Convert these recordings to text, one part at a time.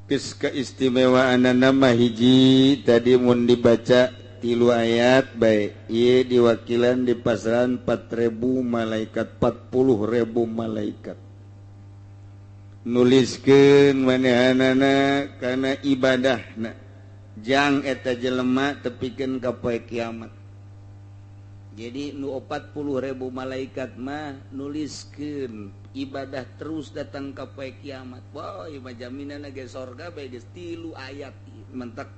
geus keistimewaan nama hiji tadi mun dibaca 3 ayat bae ieu diwakilan di pasaran 4.000 malaikat 40.000 malaikat nuliskeun manehanana kana ibadahna jang eta jelema tepikeun ka poe kiamat. Jadi nu 40.000 malaikat mah nuliskeun ibadah terus datang ka poe kiamat. Wah, ieu mah jaminanna ge sorga bae geus 3 ayat ieu. Mentak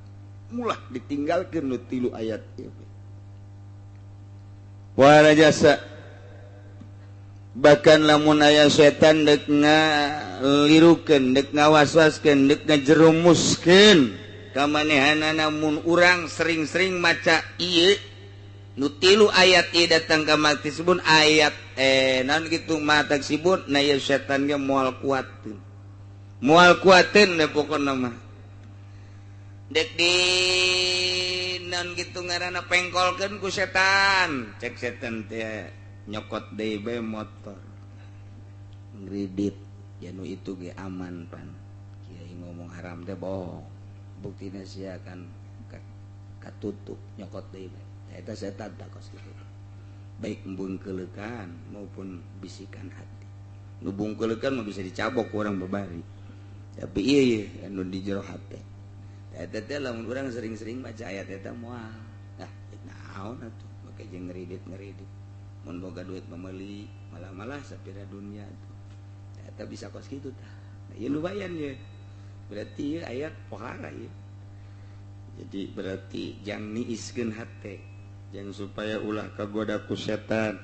mulah ditinggalkeun nu 3 ayat ieu. Wala jasa bahkan lamun aya setan dek ngalirukeun, dek ngawaswaskeun, dek ngajerumuskeun ka manehanana mun urang sering-sering maca ieu nu 3 ayat ieu datang ka maksibun ayat naon kitu mata sibun na ieu setan ge moal kuateun. Moal kuateun da pokona mah. Dek di naon kitu ngaranna pengkolkeun ku setan. Cek setan teh nyokot deui bae motor. Ngridit ya nu itu ge aman pan. Kiai ngomong haram teh bohong. Buktina sia kan katutup nyokot deui bae. Eta setan tak kos kitu. Baik embungkeulekan maupun bisikan hati. Nu bungkeulekan mah bisa dicabok ku urang babari. Tapi ieu anu di jero hate. Eta teh lamun urang sering-sering baca ayat eta moal. Nah, naon atuh make jeung ngeridit-ngeridit. Mun boga duit meuli malah-malah sapira dunia tuh. Eta bisa kos kitu tah. Nah, ieu lumayan ye. Berarti ieu ayat pohara ieu. Jadi berarti jang niiskeun hate. Yang supaya ulah kagoda ku setan.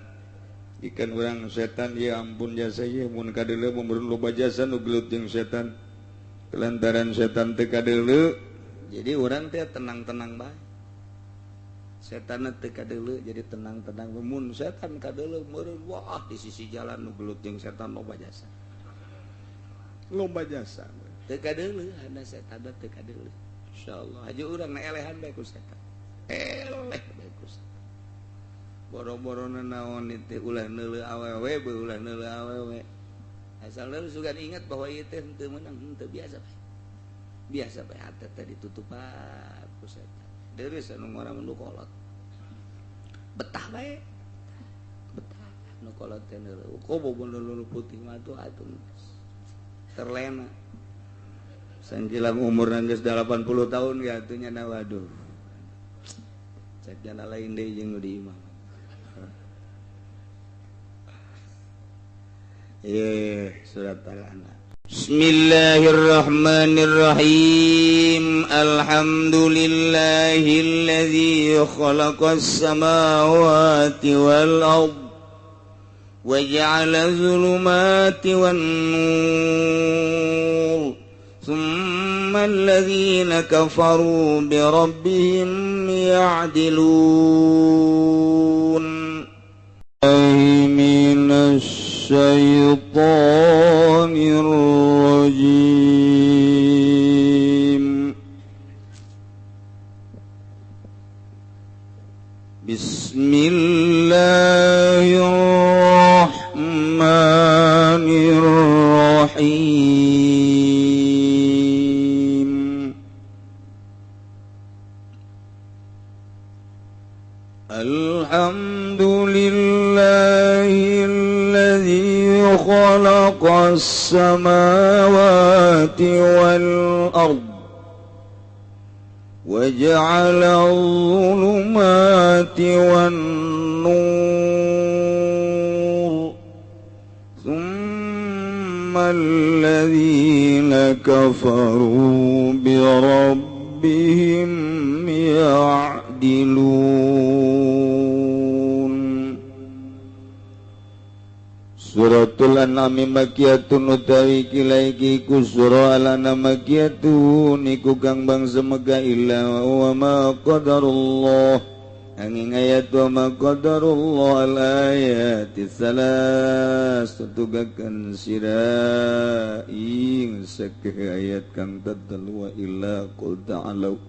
Ikan orang setan ya ampun jasa ieu mun kadeuleu mun loba jasa nu gelut jeung setan. Kelantaran setan teu kadeuleu jadi orang teh tenang-tenang bae. Setan teu kadeuleu jadi tenang-tenang. Mun setan kadeuleu meureun wah di sisi jalan nu gelut jeung setan loba jasa. Loba jasa. Teu kadeuleu hana setan teu kadeuleu. Insyaallah haja urang na elehan bae ku setan. Eleh bae ku setan. Boro-borona naon teh ulah neuleuh awewe beuh ulah neuleuh awewe. Asal lu sugan ingat bahwa ieu teh henteu meunang henteu biasa bae. Biasa bae hate teh ditutupan ku setan. Deureus anu ngora nu kolot. Betah bae. Betah nu kolot teh neuleuh. Kobo nu putih mah atuh terlena. Sanjilang umurna geus 80 tahun ya atuh nya waduh. Cek jana lain deui jeung nu di imam. Surat Al-An'am. Bismillahirrahmanirrahim. Alhamdulillahilladzi khalaqas samawati wal ard wa ja'ala dhulumati wan nur. Tsumma alladhina kafaru bi rabbihim ya'dilun. الشيطان الرجيم بسم الله الرحمن الرحيم الحمد لله خلق السماوات والأرض وجعل الظلمات والنور ثم الذين كفروا بربهم يعدلون. Suratul An'am makiyatun utawi kilaiki ku surah Al-An'am makiyatun iku kang bangsa mega illa wa ma qadarullah angin ayat wa ma qadarullah al-ayati salas tutugakan sira ing sakeh ayat kang tadlu wa illa qul ta'alu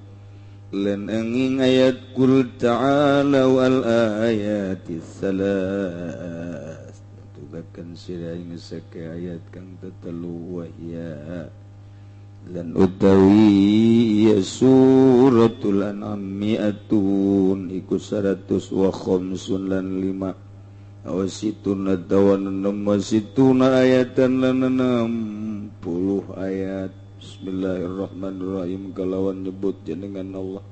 lan angin ayat qul ta'alu al-ayati salas bahkan siraing sake ayat kang tetelu wahya lan utawi ya suratul an'am mi'atun iku 105 lan 5 awasituna dawan 60 ayatan lan 60 ayat. Bismillahirrahmanirrahim. Kalawan nyebut jenengan Allah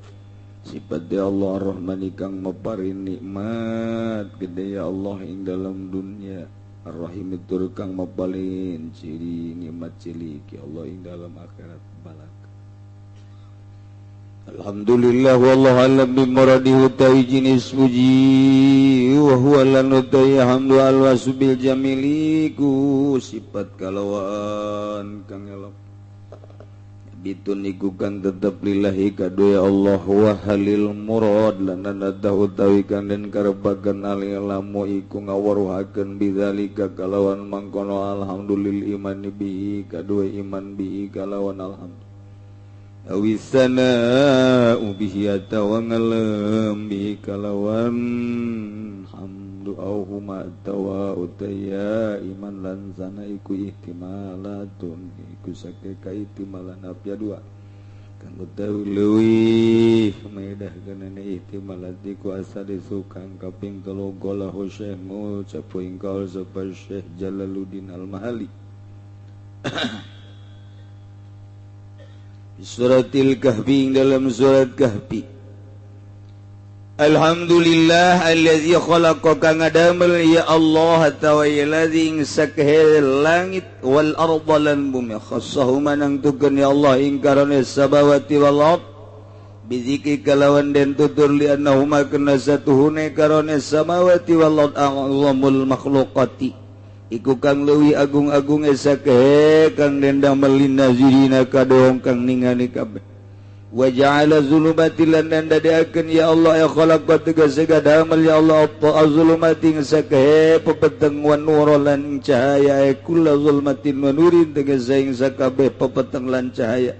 sifat dia Allah Ar-Rahman kang mapari nikmat gede ya Allah ing dalam dunia, Ar-Rahim tur kang mapalin ciri nikmat cilik ya Allah ing dalam akhirat balak. Alhamdulillah wallahu alam bimuradihi utawi jenis puji wa huwa lan utawi hamdu al wasbil jamiliku sifat kalawan kang elok bitun iku kang tetep lillahi kadoya Allah wa halil murad lan nadah utawi kang den karepaken alilamu iku ngawaruhaken bidzalika kalawan mangkono alhamdulillah iman bihi kadoya iman bihi kalawan alhamdulillah awisana ubihi atawa ngalem bihi kalawan hamdu auhuma atawa utaya iman lan sana iku ihtimalatun iku sake kaihtimalan apya dua kang utawi leuwih maedah kenane ihtimalat iku asali sukang kaping 3 golahu syekh ngucap ingkal sapa Syekh Jalaluddin Al-Mahali Suratil Kahfi dalam surat Kahfi. Alhamdulillah allazi khalaqa kang adamel ya Allah tawa allazi sakhil langit wal arda lan bumi khassahu manang tukeun ya Allah ing karone sabawati wal ard bizikri kalawan den tutur li annahuma kana satuhune karone samawati wal ard a'zamul makhluqati iku kang leuwih agung-agung sakeh kang den damel linazirina kadoong kang ningali kabeh wa ja'ala zulumati lan dadakeun ya Allah ya khalaqat tegese gadamel ya Allah az-zulumati sakeh pepeteng wan nur lan cahaya kullu zulmatin wa nurin tegese ing sakabeh pepeteng lan cahaya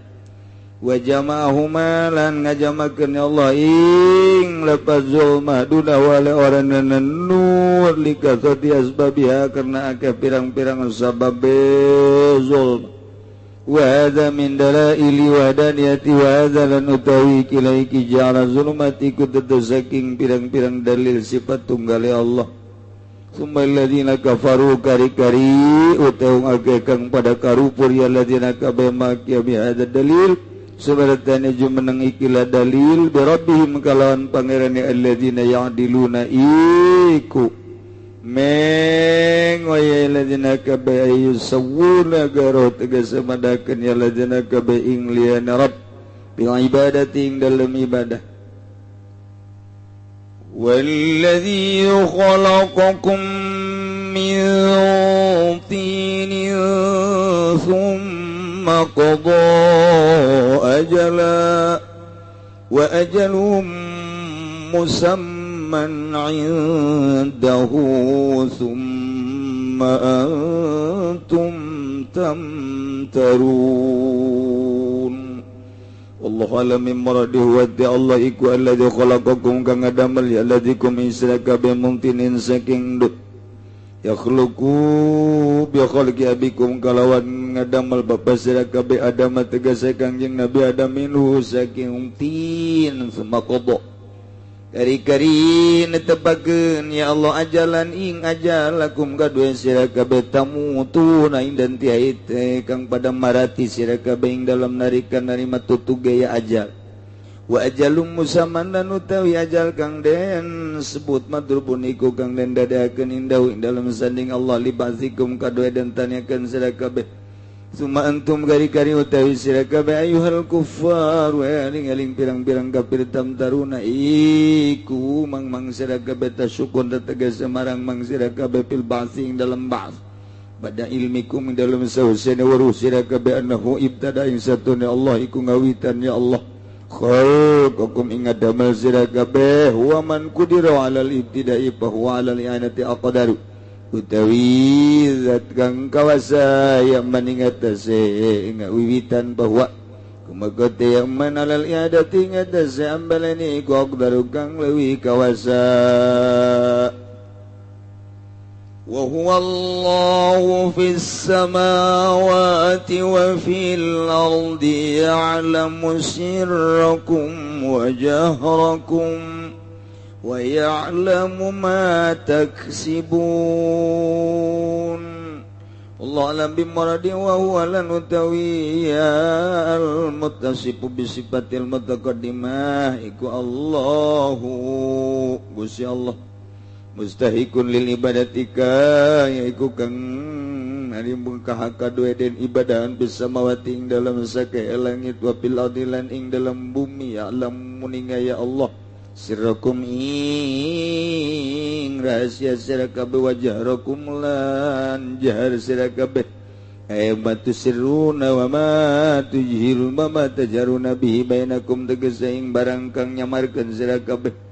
wa jama'ahuma lan ngajamakeun ya Allah ing lafaz zulmah duna wala orana nur likasati asbabiha karena akeh pirang-pirang sabab zulm wa hadza min dalaili wahdaniyati wa hadza lan utawi kilaiki ja'ala zulmati kudu saking pirang-pirang dalil sifat tunggal Allah summa alladziina kafaru kari-kari utaung akeh kang pada karupur ya alladziina kabemaki bi hadza dalil sebaratane jumeneng ikilah dalil birabbihim kalawan pangerane alladzina ya'diluna iku mengoye alladzina kabe yusawwuna garo tegese madakeun ya alladzina kabe ing liyana rabb bi ibadati ing dalam ibadah walladzi khalaqakum min tinin qada ajala wa ajalum musamman indahu thumma antum tamtarun wallahu alam mimradih wa Allah iku alladzi khalaqakum kang adamel ya alladzi kum israka bi mumtinin saking dut yakhluqu bi khalqi abikum kalawan ngadamel bapa sira kabeh Adam tegese Kangjeng Nabi Adam minhu saking tin sumaqadha kari-kari netepakeun ya Allah ajalan ing ajal lakum kadue sira kabeh tamutuna ing dan tiait kang pada marati sira kabeh ing dalam narikan narima tutuge ya ajal wa ajalum musamman dan utawi ajal kang den sebut madrubun iku kang den dadakeun indahu ing dalam sanding Allah libazikum kadue den tanyakeun sira kabeh summa antum kari-kari utawi sira kabeh ayyuhal kuffar wa aling pirang-pirang kafir tamtaruna iku mang sira kabeh tasyukun tegese marang mang sira kabeh fil ba'si ing dalam ba'ts pada ilmikum ing dalam sawsene weruh sira kabeh annahu ibtada ing satune Allah iku ngawitan ya Allah khalaqakum ing adamel sira kabeh wa man qudira 'alal ibtida'i fa huwa 'alal i'anati aqdaru utawi zat kang kawasa yang maningatase ngawiwitan bahwa kumagote yang manalal i'adati ngatase ambalani ku aqdaru kang leuwih kawasa wa huwallahu fis samawati wa fil ardi ya'lamu sirrakum wa jahrakum wa ya'lamu ma taksibun. Allah alam bimaradi wa huwa lan utawi al-muttasifu bi sifatil mutaqaddimah iku Allahu Gusti Allah mustahikun lil ibadatika yaiku kang ari mungkah kadue den ibadahan bisa mawati ing dalam sake langit wa fil ardi lan ing dalam bumi ya alam muninga ya Allah sirrakum ing rahasia sira kabeh wajharakum lan jahar sira kabeh matu sirruna wa ma tujhirun wa ma tajaruna bihi bainakum tegese ing barang kang nyamarkeun sira kabeh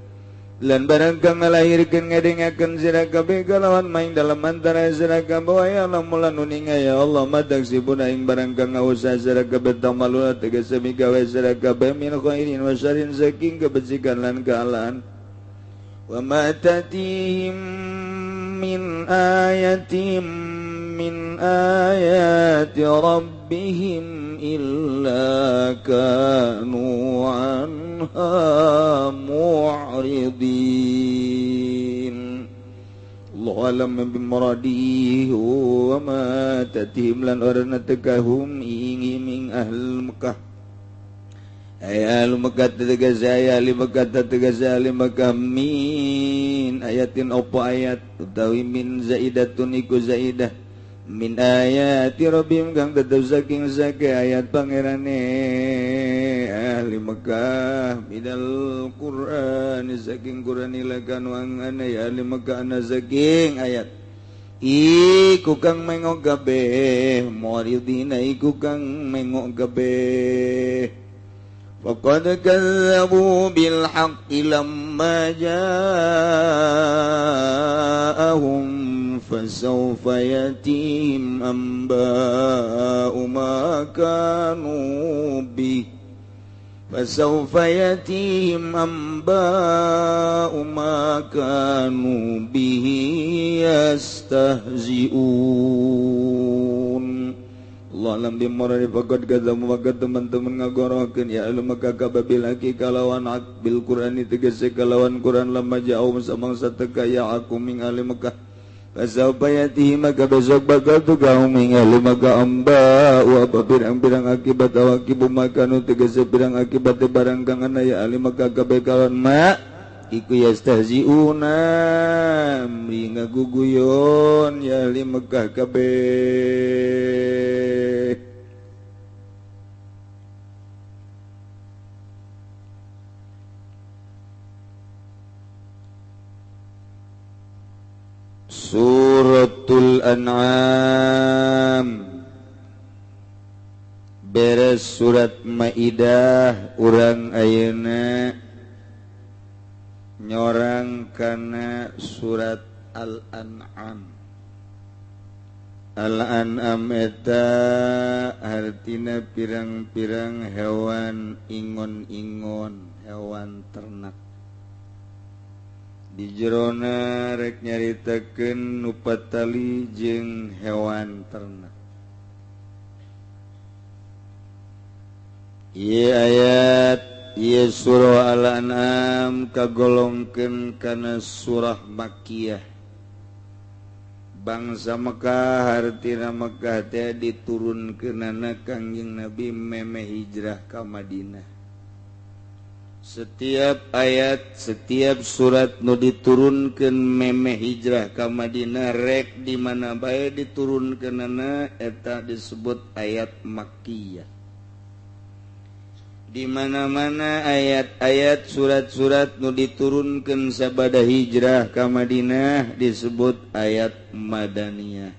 lan barang kang ngalahirkeun ngadengakeun sira kabeh kalawan maing dalam antara sira kabeh wa ya lamun nuninga ya Allah madaksibuna ing barang kang ngausa sira kabeh tamaluna tegese migawe sira kabeh min khairin wa syarrin saking kebajikan lan kaalaan wa ma tatihim min ayatin min ayati rabbihim illa kanu anha mu'ridin. Allahu alam bimuradihi wa ma tatihim lan orana tegahum ing ahl Mekah ayat Mekah tegas ayat Mekah tegas ayat Mekah min ayatin opo ayat utawi min zaidatun iku zaidah min ayati rabbim kang tetep saking sake ayat pangerane ahli Mekah minal Qur'an saking Qur'an ilakan wangana ya ahli Mekah ana saking ayat iku kang mengok kabeh muridina iku kang mengok kabeh faqad kazzabu bil haqqi lamma ja'ahum fasawfa yatihim amba'u ma kanu bih fasawfa yatihim amba'u ma kanu bihi yastahzi'un. Allah alam bimuradi faqad kadzabu maka teman-teman ngagorokeun ya alu maka kababil haqi kalawan bil Qur'ani tegese kalawan Qur'an lamma ja'u samangsa teka ya aku ming ahli Mekah fasawfa yatihim maka besok bakal tugaum ming ahli Mekah amba wa pirang-pirang akibat awakibu makanu tegese pirang akibat barang kang ana ya ahli Mekah kabeh kalawan ma iku yastahziuna mri ngaguguyon ya ahli Mekah kabeh. Suratul An'am beres surat Maidah urang ayeuna nyorang kana surat Al-An'am. Al-An'am eta artina pirang-pirang hewan ingon-ingon hewan ternak di jerona rek nyaritakeun nu patali jeung hewan ternak. Ieu ayat ieu surah Al-An'am kagolongkeun kana surah Makkiyah. Bangsa Mekah hartina Mekah teh diturunkeunana Kangjeng Nabi meme hijrah ka Madinah. Setiap ayat, setiap surat nu diturunkeun meme hijrah ka Madinah rek di mana bae diturunkeunana eta disebut ayat Makkiyah. Di mana-mana ayat-ayat surat-surat nu diturunkeun sabada hijrah ka Madinah disebut ayat Madaniyah.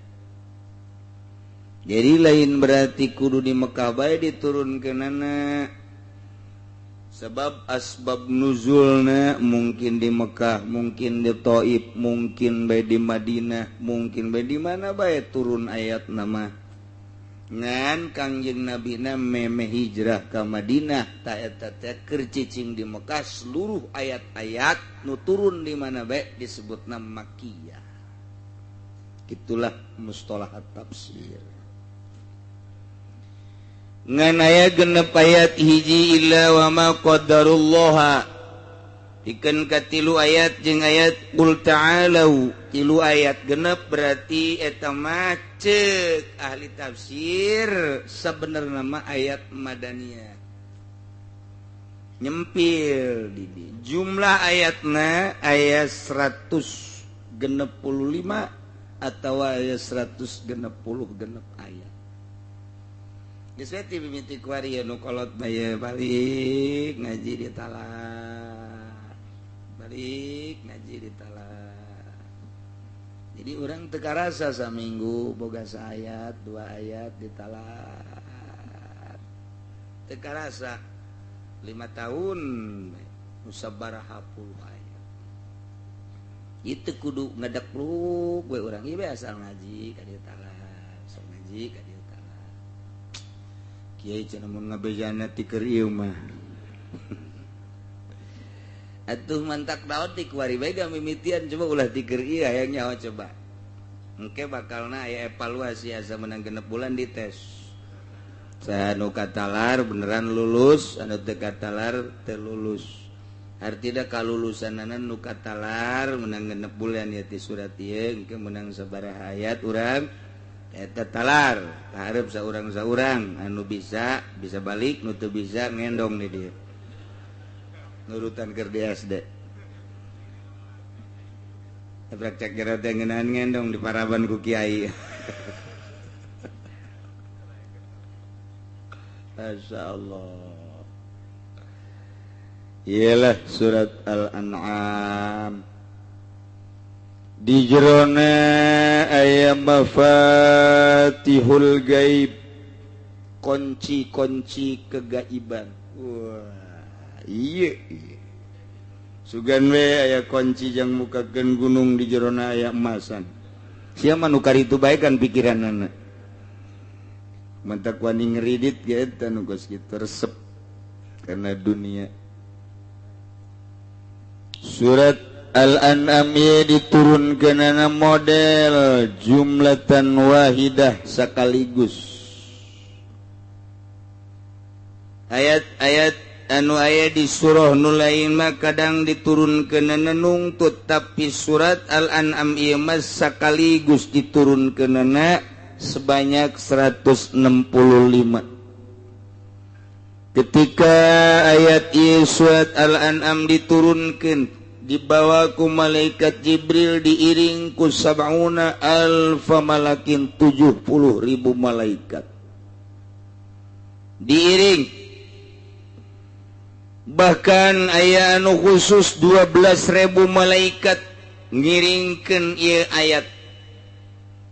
Jadi lain berarti kudu di Mekah bae diturunkeunana. Sebab asbab nuzulna mungkin di Mekah, mungkin di Thaif, mungkin bae di Madinah, mungkin bae di mana bae turun ayat nama. Ngan Kangjeng Nabi na meme hijrah ka Madinah ta eta teh keur cicing di Mekah seluruh ayat-ayat nu turun di mana bae disebutna Makkiyah. itulah mustalahat tafsir ngan aya genep ayat hiji illa wa ma qadarullah pikeun ka tilu ayat jeung ayat qul ta'alu tilu ayat genep berarti eta mah ceuk ahli tafsir sabenerna mah ayat madaniyah nyempil di jumlah ayatna ayat 165 atau ayat 160 genep ayat geus we ti mimiti kuari nu kolot bae balik ngaji di talah balik ngaji di talah jadi urang teu karasa saminggu boga saayat 2 ayat di talah teu karasa 5 tahun musabaraha puluh ayat itu kudu ngedekluk we urang ieu asal ngaji ka dieu talah sok ngaji ka dieu talah kieu cenah mun ngabejana ti keur ieu mah atuh mantak daot ti kuari bae gamimitian coba ulah ti keur ieu hayang nyaho coba engke bakalna aya evaluasi asa menang genep bulan dites anu katalar beneran lulus anu teu katalar teu lulus artina kalulusanana nu katalar menang genep bulan ya ti surat ieu engke menang sabaraha ayat urang eta talar hareup saurang-saurang anu bisa balik nu teu bisa ngendong di dieu nurutan keur di SD ebrak cek jero teh ngeunaan ngendong di paraban ku kiai Masya Allah. Ialah surat Al-An'am. Di jerona aya mafatihul gaib, kunci-kunci kegaiban. Wah, iya. Sugan we aya kunci jang mukakeun gunung di jerona aya emasan. Sia mah nu karitu bae kan pikiranna. Mantak wani ngeridit gitu anu geus kitu resep karena dunia. Surat Al-An'am diturunkeunana model jumlatan wahidah sekaligus. Ayat-ayat anu aya di surah nu lain mah kadang diturunkeunana nungtut tapi surat Al-An'am ieu mah sekaligus diturunkeunana sebanyak 165. Ketika ayat ieu surat Al-An'am diturunkeun dibawa ku malaikat Jibril diiring ku 70 alfa malakin 70.000 malaikat diiring bahkan aya anu khusus 12.000 malaikat ngiringkeun ieu ayat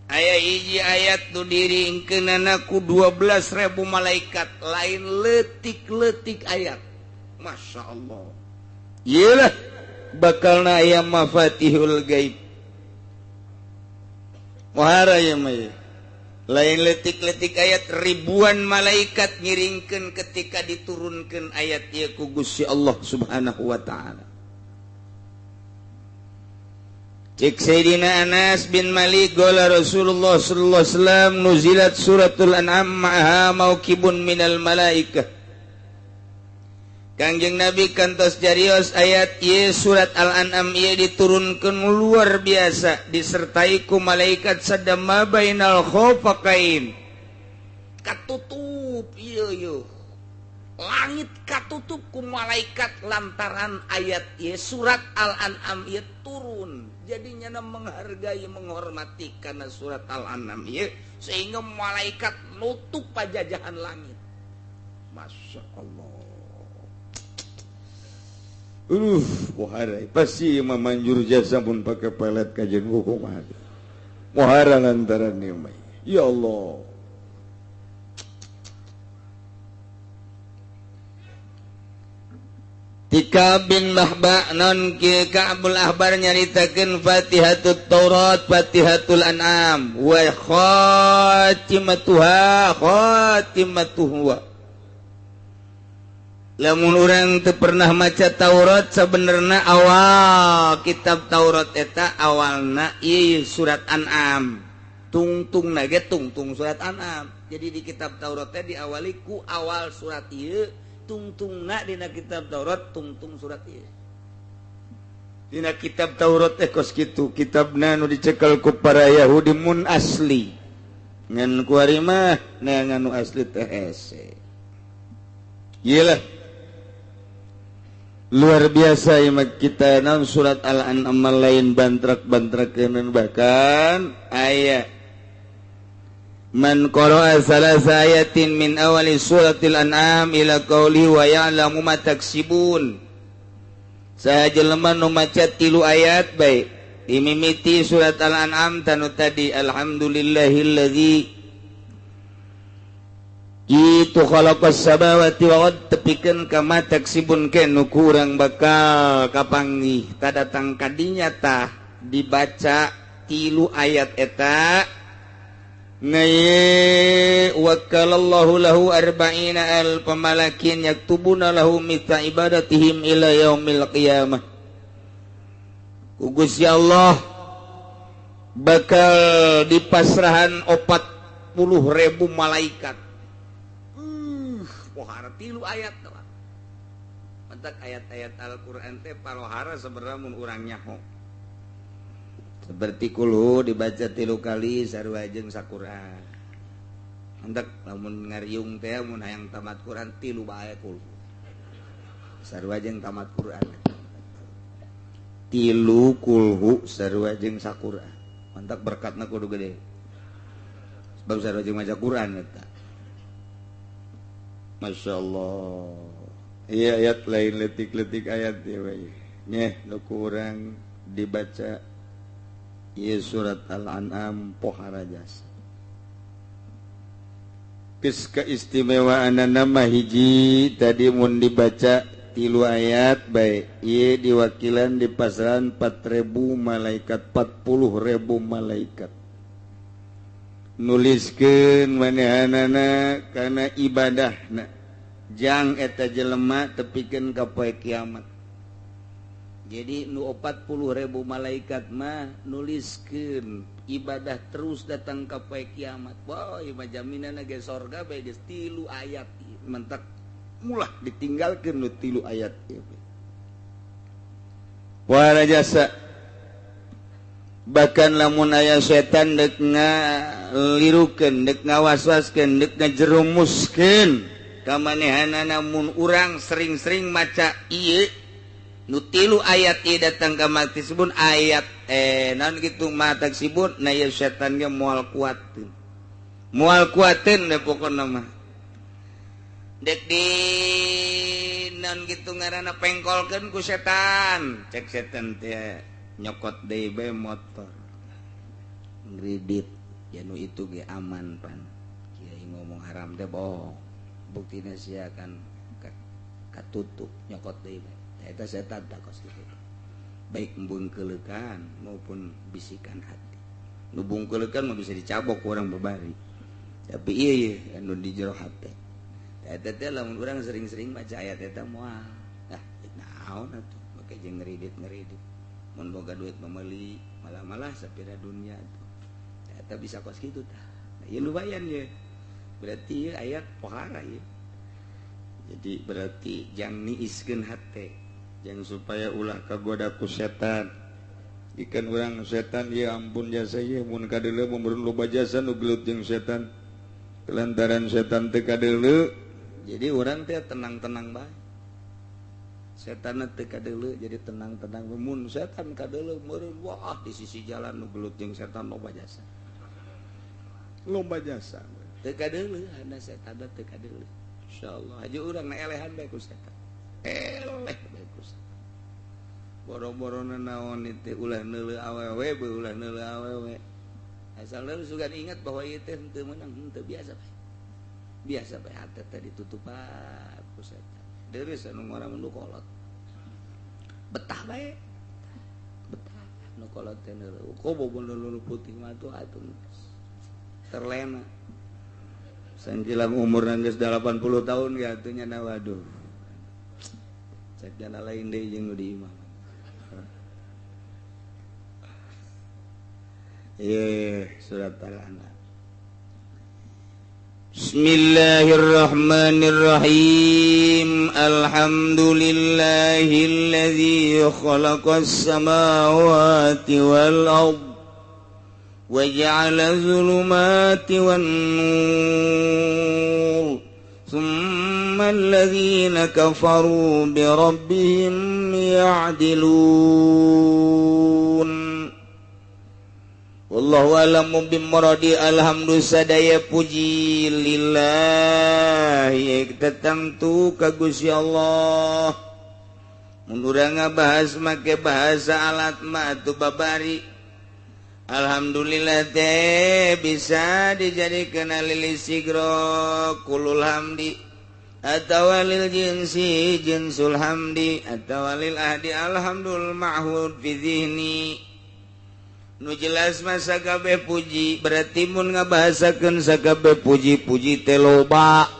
aya hiji ayat tu diringkeunana ku 12.000 malaikat lain leutik-leutik ayat Masya Allah iyalah bakalna aya mafatihul gaib muhara ya mah lain leutik-leutik ayat ribuan malaikat ngiringkeun ketika diturunkeun ayat ieu ku Gusti Allah Subhanahu wa taala. Cik Sayyidina Anas bin Malik qala Rasulullah sallallahu alaihi wasallam nuzilat suratul An'am ma'ha mauqibun minal malaikah. Kangjeng Nabi kantos jarios ayat ieu surat Al-An'am ieu diturunkeun luar biasa disertai ku malaikat sadama bainal khafaqain. Katutup ieu langit katutup ku malaikat lantaran ayat ieu surat Al-An'am ieu turun. Jadinya menghargai menghormati karena surat Al-An'am ieu sehingga malaikat nutup pajajahan langit. Masya Allah. Muhara pasti memanjur jasa pun pakai pelet kajian hukum ada. Muhara lantaran ni mai. Ya Allah. Tika bin Mahba non ke Ka'bul Ahbar nyaritakeun Fatihatut Taurat Fatihatul An'am wa khatimatuha lamun urang teu pernah maca Taurat sabenerna awal kitab Taurat eta awalna ieu surat An'am tungtung nage tungtung surat An'am. Jadi di kitab Tauratnya diawali ku awal surat ieu, tungtung na dina kitab Taurat tungtung surat ieu. Dina kitab Taurat kos kitu, kitabna nu dicekel ku para Yahudi mun asli. Ngan kuari mah neangan nu asli teh hese. Iyalah luar biasa imak kita naon surat Al-An'am lain bantrak-bantrakeun bahkan ayat man qara'a salasa ayatin min awali suratil An'am ila qauli wa ya'lamu ma taksibun saha jelema nu maca 3 ayat bae dimimiti surat Al-An'am tanu tadi alhamdulillahilladzi itu khalaqas samawati wa ard tepikeun ka ma taksibun kenu kurang bakal kapanggih tadatang kadinya tah dibaca 3 ayat eta ngaye wakalallahu lahu arba'ina al pamalakin yaktubuna lahu mita ibadatihim ila yaumil qiyamah Gusti Allah bakal dipasrahan 40.000 malaikat pohara 3 ayat lah. Mantak ayat-ayat Al-Qur'an teh parohara sebenarnya mun urang nyaho. Seperti kulhu dibaca 3 kali sarua jeung sakuran. Mantak lamun ngariung teh mun hayang tamat Quran 3 bae kulhu. Sarua jeung tamat Quran. 3 kulhu sarua jeung sakuran. Mantak berkatna kudu gede. Sebab sarua jeung maca Quran eta. Masya Allah. Iya ayat lain letik-letik ayat ya baik. Nyeh nu kurang dibaca ieu surat Al-An'am pohara jasa. Geus kaistimewaanna mah hiji tadi mun dibaca 3 ayat bae ieu diwakilan di pasaran 4.000 malaikat 40.000 malaikat. Nuliskeun manehanana kana ibadahna jang eta jelema tepikeun ka poe kiamat. Jadi nu 40.000 malaikat mah nuliskeun ibadah terus datang ka poe kiamat. Boy mah jaminanna ge sorga bae geus 3 ayat mentak mulah ditinggalkeun nu 3 ayat ieu. Wala jasa bahkan lamun aya setan dek ngalirukeun dek ngawaswaskeun dek ngajerumuskeun ka manehanana mun urang sering-sering maca ieu nu 3 ayat ieu datang ka maksibun ayat naon kitu mataksibun na ieu setan ge moal kuateun da pokona mah dek di naon kitu ngaranna pengkolkeun ku setan cek setan teh nyokot deui bae motor ngredit ya nu itu ge aman pan kiai ngomong haram teh bohong buktina sia kan katutup nyokot deui bae eta setan tak kos kitu baik bungkeulekan maupun bisikan hati nu bungkeulekan mah bisa dicabok ku urang babari tapi ieu anu di jero hate eta teh lamun urang sering-sering maca ayat eta moal naon atuh make jeung ngredit mun boga duit memeuli malah-malah sapira dunia eta bisa kos kitu tah. Nah, ieu lumayan ye. Berarti ieu ayat pohara ye. Jadi berarti jang niiskeun hate, jang supaya ulah kagoda ku setan. Ikan urang setan ieu ampun jasa ieu mun kadeuleu mun loba jasa nu gelut jeung setan. Kelantaran setan teu kadeuleu, jadi urang teh tenang-tenang bae. Setan teh kadeuleu jadi tenang-tenang mun setan kadeuleu meureun wah di sisi jalan nu gelut jeung setan loba jasa teu kadeuleu hana setan teu kadeuleu insyaallah aja urang elehan bae ku setan eleh bae ku setan boro-borona naon teh ulah neuleuh awewe bae ulah neuleuh awewe asal lu sugan ingat bahwa ieu teh henteu meunang henteu biasa bae hate teh ditutupan ku setan deres anu ngaranna nu kolot betah bae betah nu kolot teh neuleuh ko bobon nu putih mah atuh terlena sanjilang umurna geus 80 tahun ya atuh nya waduh cek jana lain deui jeung nu di imah surat Al-An'am. Bismillahirrahmanirrahim. Alhamdulillahilladzi khalaqas samawati wal ardh wa ja'ala dhulumati wan nur. Tsumma alladzina kafaru bi rabbihim ya'dilun. Wallahu a'lamu bimuradi. Alhamdulillah sadaya puji lillahi tertentu ka Gusti Allah. Mun urang ngabahas make bahasa alat mah atuh babari. Alhamdulillah teh bisa dijadikeun lil sigro kulul hamdi atawa lil jinsi jinsul hamdi atawa lil ahdi alhamdul ma'hud fi dhihni. Nu jelas masa kabeh puji berarti mun ngabahasakeun sakabeh puji-puji teh loba.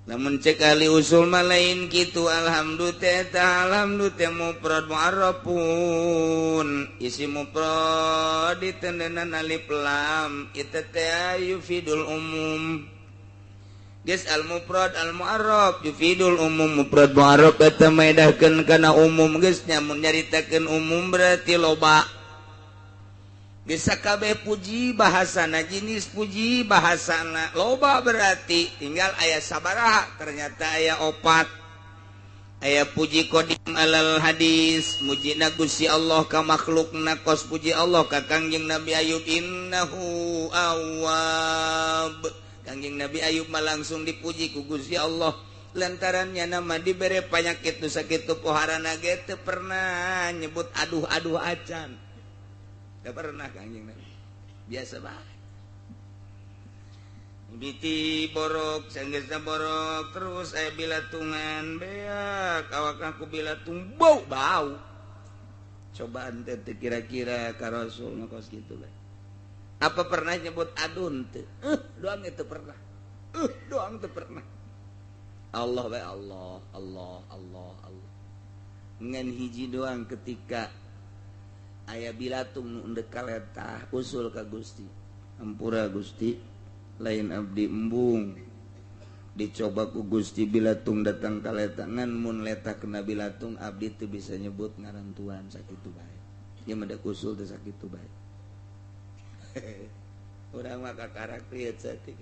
Namun cek ahli usul mah lain kitu. Alhamdulillah teh mufrad mu'arrafun isim mufrad ditendenan alif lam itu teh yufidul umum. Geus al mufrad al mu'arraf yufidul umum. Mufrad mu'arraf eta maedahkeun kana umum geus nya mun nyaritakeun umum berarti loba. Bisa kabeh puji bahasana jenis puji bahasana loba berarti tinggal aya sabaraha ternyata aya 4. Aya puji qadim alal hadis mujina Gusti Allah ka makhlukna kos puji Allah ka Kangjeng Nabi Ayub innahu awwab. Kangjeng Nabi Ayub mah langsung dipuji ku Gusti Allah lantarannya nama dibere panyakit nu sakitu poharana ge teu pernah nyebut aduh acan. Gak pernah Kangjeng Nabi biasa bae. Biti borok sanggeusna borok terus aya bilatungan beak awak aku bilatung bau. Cobaan teh kira-kira ka Rasul ngakos kitu bae. Apa pernah nyebut adun teu? Doang itu pernah. Doang teu pernah. Allah bae Allah. Ngan hiji doang ketika aya bilatung nu endek kaletah usul ka Gusti. Ampura Gusti, lain abdi embung. Dicoba ku Gusti bilatung datang kaletah ngan mun letah kena bilatung abdi teu bisa nyebut ngaran Tuhan sakitu bae. Ieu mah da usul teh sakitu bae. Urang mah kakarak lieu satik.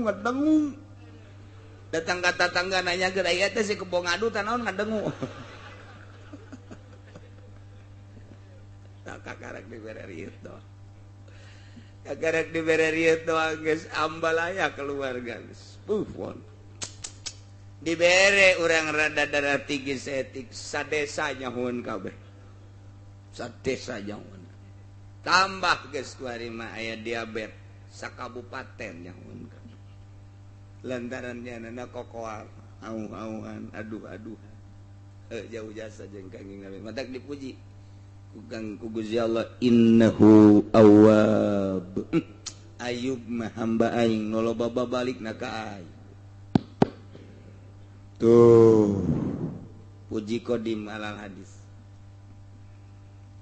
Ngedengu. Datang ka tatangga nanya geura ieu teh si kebo ngadu tah naon ngadengu. Tak kakarak dibere rieu doang. Kakarak dibere rieu doang geus ambal aya keluar geus. Pufon. Dibere urang rada darah tinggi setik sadesa nyahoeun kabeh. Sadesa nyahoeun. Tambah geus kuari mah aya diabetes sakabupaten nyahoeun kabeh. Lantarannya nana kokoal auh-auhan aduh-aduhan jauh jasa jeung Kangjeng Nabi matak dipuji ku Gusti Allah innahu awwab. Ayub mah hamba aing nu loba babalikna ka aing. Tuh puji qadim alal hadis.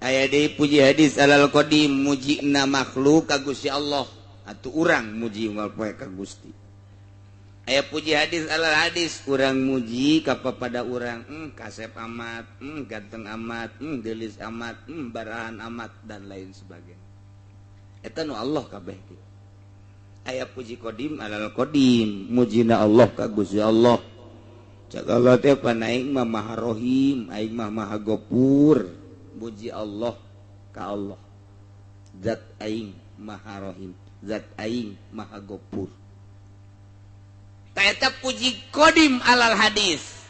Aya deui puji hadis alal qadim mujina makhluk ka Gusti Allah atuh urang muji moal poe ka Gusti. Aya puji hadis alal hadis urang muji kapada urang kasep amat ganteng amat gelis amat barahan amat dan lain sebagainya. Eta nu Allah kabeh kitu. Aya puji qadim alal qadim mujina Allah ka Gusti Allah. Cak Allah teh panaing mah maha rohim aing mah maha gopur. Muji Allah ka Allah. Zat aing maha rohim, zat aing maha gopur. Eta puji qadim alal hadis.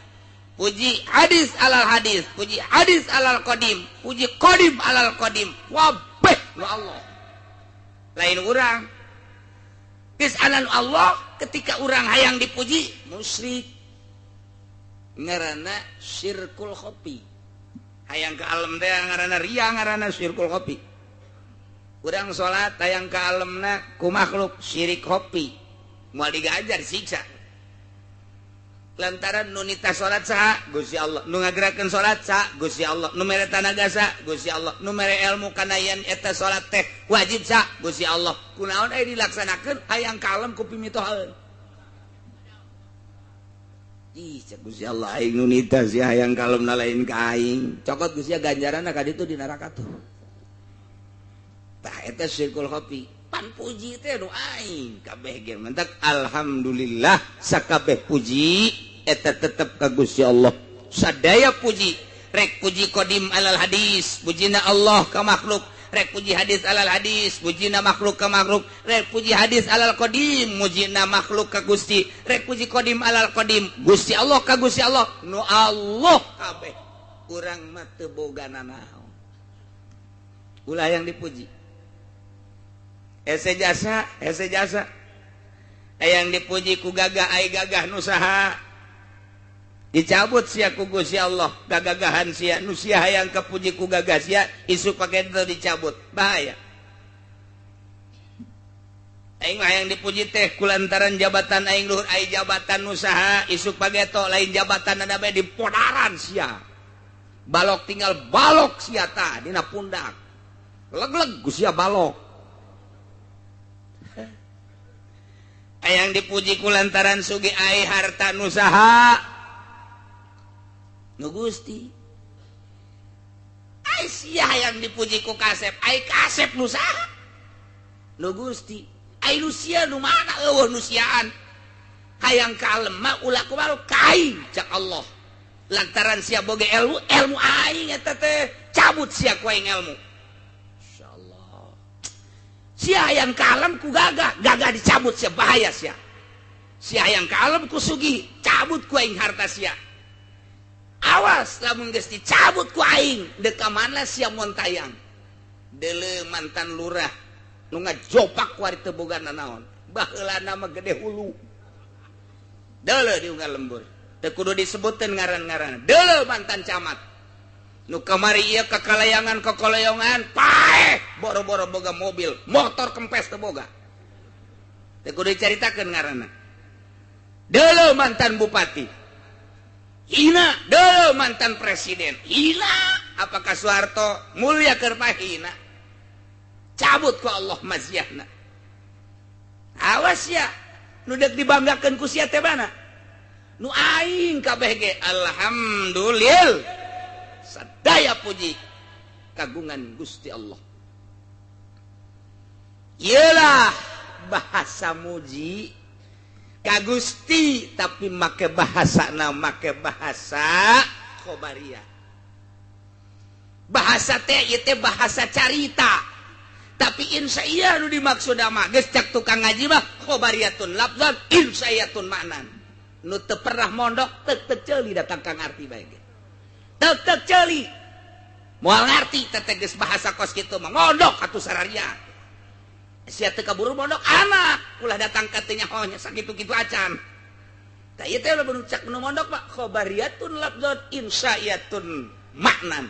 Puji hadis alal hadis. Puji hadis alal qadim. Puji qadim alal qadim. Wabeh nu Allah. Lain urang. Geus anan Allah ketika urang hayang dipuji musyrik. Ngaranna syirkul khofi. Hayang ka alam teh ngaranna riya ngaranna syirkul khofi. Urang salat hayang ka alemna ku makhluk syirik khofi. Moal digajar siksa. lantaran nu nita salat saha Gusti Allah, nu ngagerakeun salat saha Gusti Allah, nu mere tanaga saha Gusti Allah, nu mere ilmu kana yen eta salat teh wajib saha Gusti Allah. Kunaon aya dilaksanakeun hayang kalem ku pimitohaeun. Ih, cek Gusti Allah aing nu nita sia hayang kalemna lain ka aing. Cokot Gusti ganjaranna ka ditu di neraka tuh. Tah eta syirkul khafi. Pan puji teh nu aing kabeh ge mentak alhamdulillah sakabeh puji eta tetep ka Gusti Allah. Sadaya puji rek puji qadim alal hadis pujina Allah ka makhluk, rek puji hadis alal hadis pujina makhluk ka makhluk, rek puji hadis alal qadim mujina makhluk ka Gusti, rek puji qadim alal qadim Gusti Allah ka Gusti Allah. Nu Allah kabeh urang mah teu boga nanaon ulah yang dipuji. Ese jasa yang dipuji ku gagah ai gagah nu saha dicabut sia ku Gusti Allah gagagahan sia nu sia hayang kapuji ku gagah sia isuk pake teu dicabut bahaya. Aing mah hayang dipuji teh kulantaran jabatan aing luhur ai jabatan nu saha isuk pake to lain jabatan ada bae dipodaran sia balok tinggal balok sia tah dina pundak leg-leg ku sia balok. Yang dipuji kulantaran sugi ai harta nusaha nu Gusti ai sia yang dipuji ku kasep ai kasep nusaha nu Gusti ai nu sia nu mana eueuh nu siaan hayang kalem mah ulah kumaha kain cak Allah lantaran sia boga ilmu aing eta teh cabut sia ku aing ilmu. Sia yang kalem ku gagah dicabut sia bahaya sia yang kalem ku sugih cabut ku aing harta sia. Awas lamun geus dicabut ku aing deuk ka mana sia montayang deuleu mantan lurah nu ngajopak ku ari teu boga nanaon baheulana mah gede hulu deuleu diunggal lembur teu kudu disebutkeun ngaran-ngaran deuleu mantan camat nu kamari ieu kakalayangan kokoleongan paeh boro-boro boga mobil motor kempes teu boga teu kudu dicaritakeun ngaranna. Deuleu mantan bupati hina, deuleu mantan presiden hina, apakah Soeharto mulia keur hina cabut ku Allah maziahna. Awas ya nu deuk dibanggakeun ku sia teh mana nu aing kabeh ge alhamdulillah sadaya puji kagungan Gusti Allah. Iyalah bahasa muji ka Gusti tapi make bahasana make bahasa khobariyah. Bahasa teh ieu teh bahasa carita. Tapi insya nu dimaksud mah geus cak tukang ngaji mah khobariyatun lafzan insayatun ma'nan. Nu teu pernah mondok teu ceuli datang ka ngarti bae ge. Teu ceuli. Moal ngarti teh geus bahasa kos kitu mah mondok atuh sararia. Sia teu kaburu mondok anak ulah datang ka teh nyahonya sakitu-kitu acan. Tah ieu teh lamun cak nu mondok mah khobariyatun lafzan insayatun ma'nan.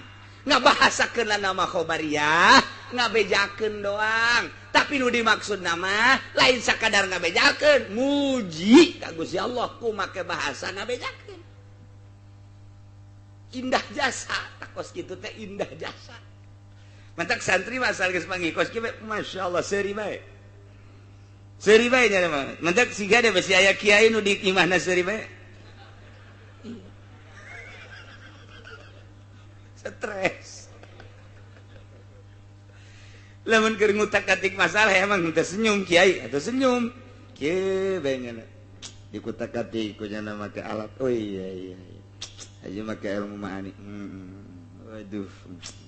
Ngabahasakeun nama khobariyah ngabejakeun doang tapi nu dimaksud nama lain sakadar ngabejakeun muji ka Gusti Allah ku make bahasa ngabejakeun indah jasa tak kos kitu teh indah jasa mantak santri mah asal geus mangikos kieu masyaallah seuri bae nya mah mantak siga de bisi aya kiai nu di imahna seuri bae stres lamun keur ngutak-atik masalah emang teu senyum kiai atau senyum kieu bengeuna dikutak-atik ku nya make alat oh iya aja make ilmu ma'ani waduh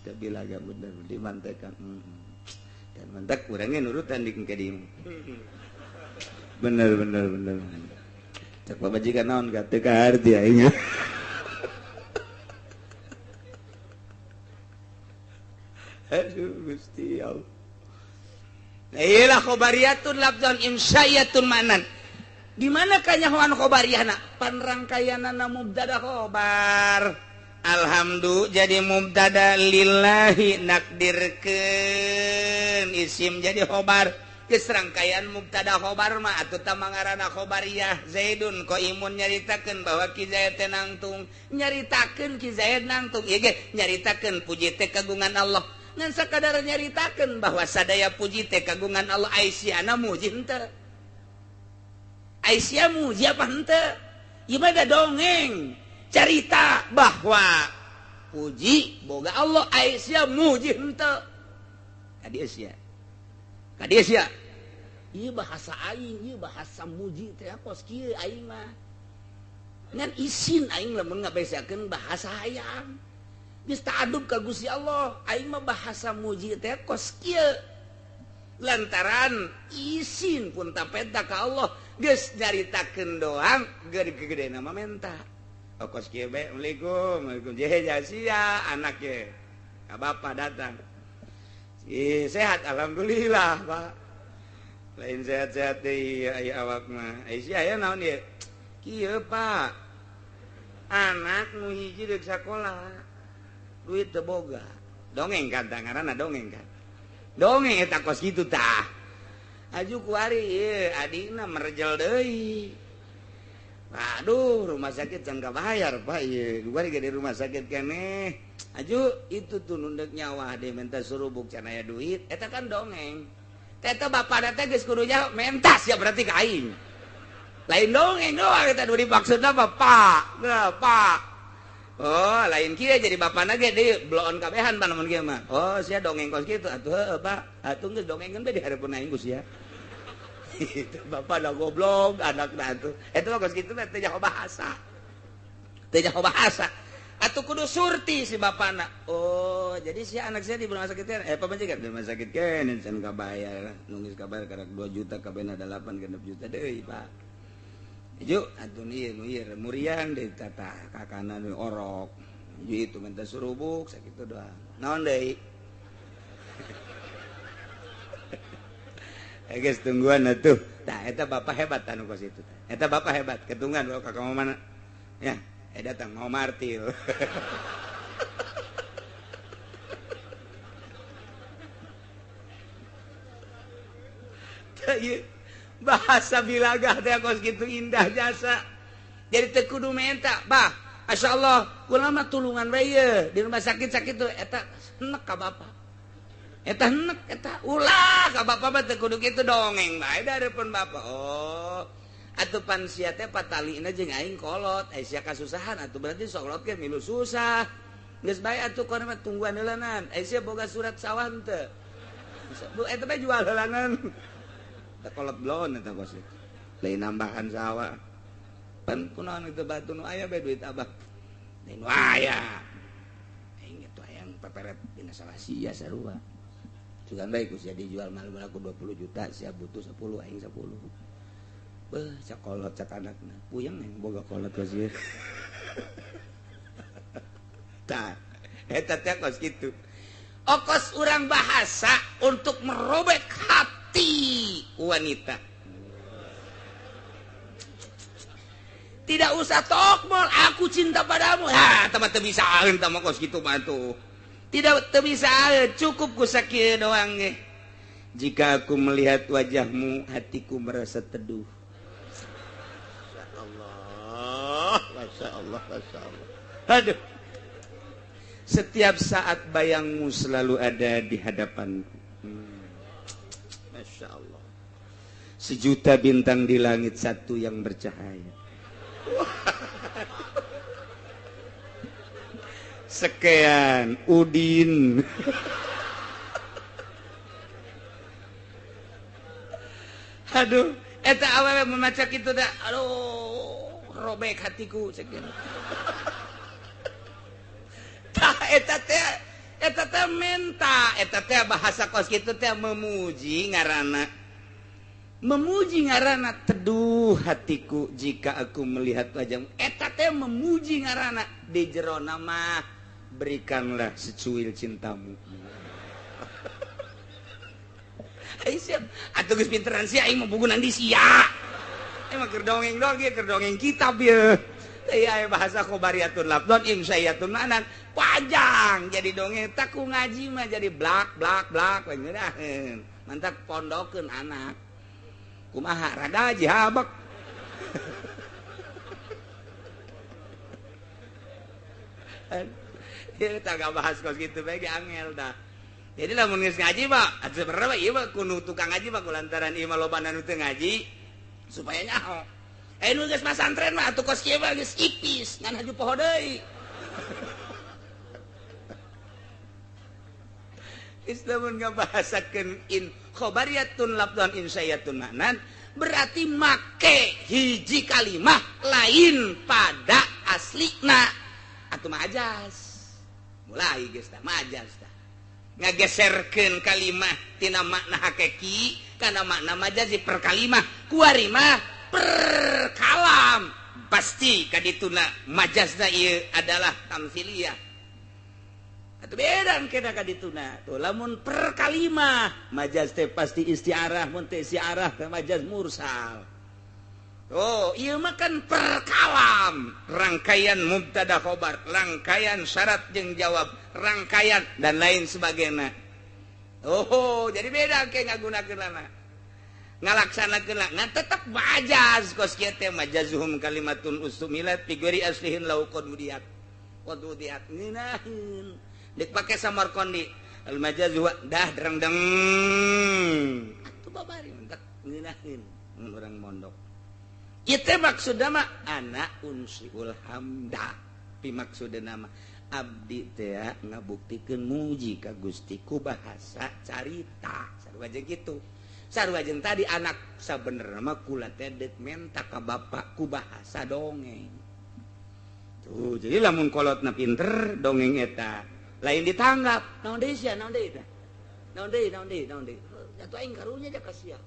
teu bilaga bener dimantekan dan mantak urangnya nurutan di kadieu bener cak babajikan naon ka teu kaharti aing aduh Gusti Allah. Nah, iyalah khobariyatun lafzan insayatun manan. Di mana kanyahoan khobariyahna? Panrangkaianana mubtada khobar. Alhamdulillah jadi mubtada lillahi nakdirkeun isim jadi khobar serangkaian mubtada khobar mah atuh tamangarana khobariyah Zaidun ko imun nyaritakeun bahwa Ki Zaid teh nangtung nyaritakeun Ki Zaid nangtung ieu ge nyaritakeun puji teh kagungan Allah ngan sakadar nyaritakeun bahwa sadaya puji teh kagungan Allah Aisyana muji henteu Aisyah muji apa henteu ieu mah da dongeng carita bahwa puji boga Allah Aisyah muji henteu kadieu sia ieu bahasa aing ieu bahasa muji teh kos kieu aing mah ngan isin aing lamun ngabesakeun bahasa hayang geus ta'adub ka Gusti Allah aing mah bahasa muji teh kos kieu lantaran isin pun tapeda ka Allah geus nyaritakeun doang gede-gedena mah menta kos kieu bae Assalamualaikum jehe sia anak ge ka bapa datang sehat alhamdulillah Pak lain sehat-sehat deh awak mah Aisyah ya naon ieu kieu Pak anak nu hiji deuk sakola duit teu boga dongeng kan ngaranna dongeng kan dongeng eta kos kitu tah aju kuari ieu adina merjel deui aduh rumah sakit can kabayar Pak ieu kuari ge di rumah sakit keneh aju itu tuh nundek nyawa deh minta surubuk can aya duit eta kan dongeng eta bapak teh geus kudu jawab mentas ya berarti ka aing lain dongeng doang eta nu dimaksudna apa Pak Pak oh lain kieu jadi bapana ge di bloon kabehan panamun kieu mah oh sia dongeng kos kitu atuh heuh Pak atuh geus dongengkeun bae di hareupeun aing ku sia itu bapak da goblok anakna atuh eta mah kos kitu teh jaho bahasa atuh kudu surti si bapana oh jadi si anak saya di rumah sakit kan pamajikan di rumah sakit kan can kabayar nunggu kabar karak 2 juta kabena 8 genep juta deui Pak ieu atuh ieu muriang deui tata kakana nu orok ieu itu minta surubuk sakitu doang naon deui geus tungguan atuh tah eta bapak hebat anu kos itu eta bapak hebat ketungan bawa ka mana ya datang mau martil bahasa bilagah teh kos gitu indah jasa jadi teu kudu menta bah masyaallah kula mah tulungan bae di rumah sakit tuh eta henek ka bapak eta henek eta ulah ka bapak mah teu kudu kitu dongeng bae dareupeun bapak oh atuh pan sia teh patalina jeung aing kolot Aisyah kasusahan atuh berarti sokolot ge milu susah geus bae atuh kono mah tungguan heulanan Aisyah boga surat sawah teu bu eta mah jual heulanan teh kolot blon eta kos lain nambahan sawah pan kunaon itu batu nu aya bae duit abah lain aya aing itu hayang peperet dina salah sia sarua sugan bae ku sia dijual malu aku 20 juta sia butuh 10 aing 10 cak kolot cak anakna puyeng yang boga kolot kos ieu tah eta teh kos kitu okos urang bahasa untuk merobek hati wanita tidak usah tokmol aku cinta padamu tamah teu bisa tah mah kos kitu mah tuh tidak teu bisa cukup ku sakieu doang ge jika aku melihat wajahmu hatiku merasa teduh Masya Allah. Aduh. Setiap saat bayangmu selalu ada di hadapanku. Masya Allah. Sejuta bintang di langit satu yang bercahaya. Sekian Udin. Aduh, eta awewe memaca kitu da. Aduh. Robek hatiku sekian. Tah eta teh menta, eta teh bahasa kos kitu teh memuji ngaranna. Memuji ngaranna teduh hatiku jika aku melihat wajahmu. Eta teh memuji ngaranna di jerona mah berikanlah secuil cintamu. Aisyah, atuh geus pinteran sia aing mah bugunan di sia. Emang kerdongeng dong, kerdongeng kitab ya. Iya bahasa khobariyatun lafdon insyaiyatun ma'nan panjang jadi dongeng tak ku ngaji mah jadi blak mantap pondokeun anak kumaha rada jihabak kita gak bahas kos gitu bae angel dah. Jadi lamun geus ngaji mah sebenarnya ieu mah kudu tukang ngaji mah kulantaran ieu mah lobana nu teu ngaji supaya nyaho. Nu geus pasantren mah atuh kos kieu mah geus ipis ngan haju poho deui. Islamun ngabahasakeun in khobariyatun labdan insayatun manan berarti make hiji kalimah lain pada aslina atuh majaz. Mulai geus tah majaz tah. Ngageserkeun kalimah tina makna hakiki kana makna majazi per kalimah kuari mah per kalam pasti kadituna majazna ieu adalah tamtsiliyah atuh beda kena kadituna tuh lamun per kalimah majaz teh pasti istiarah mun teh istiarah teh majaz mursal. Oh, ieu mah kan per kalam, rangkaian mubtada khobar, rangkaian syarat jeung jawab, rangkaian dan lain sebagainya. Oh, jadi beda ke ngagunakeunana. Ngalaksanakeunna ngan tetep majaz kos kieu teh majazuhum kalimatun ustumilat fi ghairi aslihin lau qadudiyat. Qadudiyat ninahin. Dik pake samarqandi. Al majazu dah dereng-deng. Atuh babari mentak ninahin mun urang mondok. Itu maksudnya mah anak unsiul hamda pi maksudna mah abdi teh ngabuktikeun muji ka Gusti ku bahasa carita sarua jeung kitu sarua jeung tadi anak sabenerna mah kula teh deuk menta ka bapak ku bahasa dongeng tuh jadi lamun kolotna pinter dongeng eta lain ditanggap naon deui sia naon deui tah naon deui atuh aing karunya jak ka sia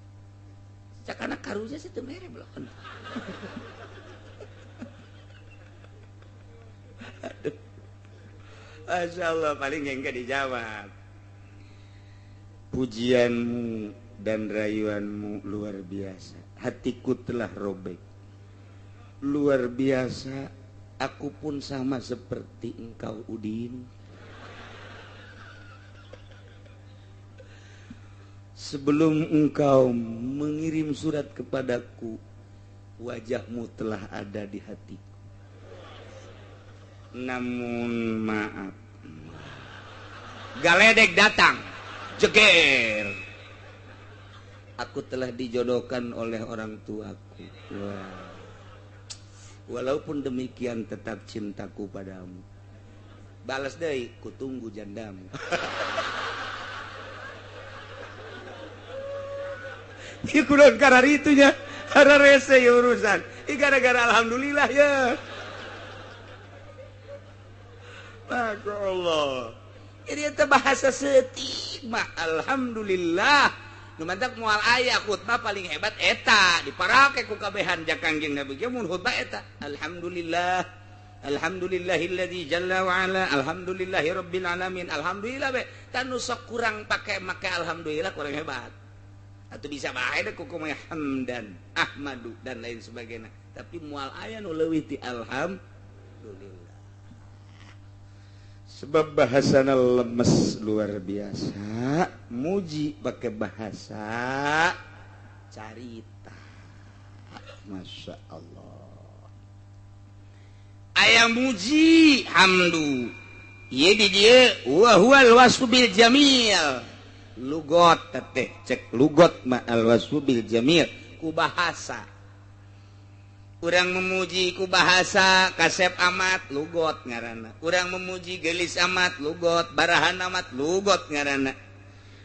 cak anak karunya sih teu mere belum. Masya Allah paling enggak dijawab. Pujianmu dan rayuanmu luar biasa. Hatiku telah robek. Luar biasa. Aku pun sama seperti engkau Udin. Sebelum engkau mengirim surat kepadaku, wajahmu telah ada di hatiku. Namun maaf, galedek datang, jeger. Aku telah dijodohkan oleh orang tuaku. Wah. Walaupun demikian tetap cintaku padamu. Balas deui, kutunggu jandamu. Ieu kunaon kararitunya, hararese ya urusan. Ih gara-gara alhamdulillah ya. Masya Allah. Ini itu bahasa setigma. Alhamdulillah. Nu mantap moal aya khutbah paling hebat eta diparake ku kabehan jakangjing Nabi ge mun khutbah eta. Alhamdulillah. Alhamdulillahilladzi jalla wa ala. Alhamdulillahi rabbil alamin. Alhamdulillah be. Tanu sok kurang make alhamdulillah kurang hebat. Atau bisa bae deh kuku hamdan, ahmadu dan lain sebagainya. Tapi mual aya nu leuwih ti alhamdulillah. Sebab bahasana lemes luar biasa, muji pakai bahasa carita. Masya Allah. Aya muji hamdu. Ieu di dieu wa huwal wasfu bil jamil. Lugot teh cek lugot ma al wasfu bil jamil ku bahasa urang memuji ku bahasa kasep amat lugot ngaranna urang memuji gelis amat lugot barahan amat lugot ngaranna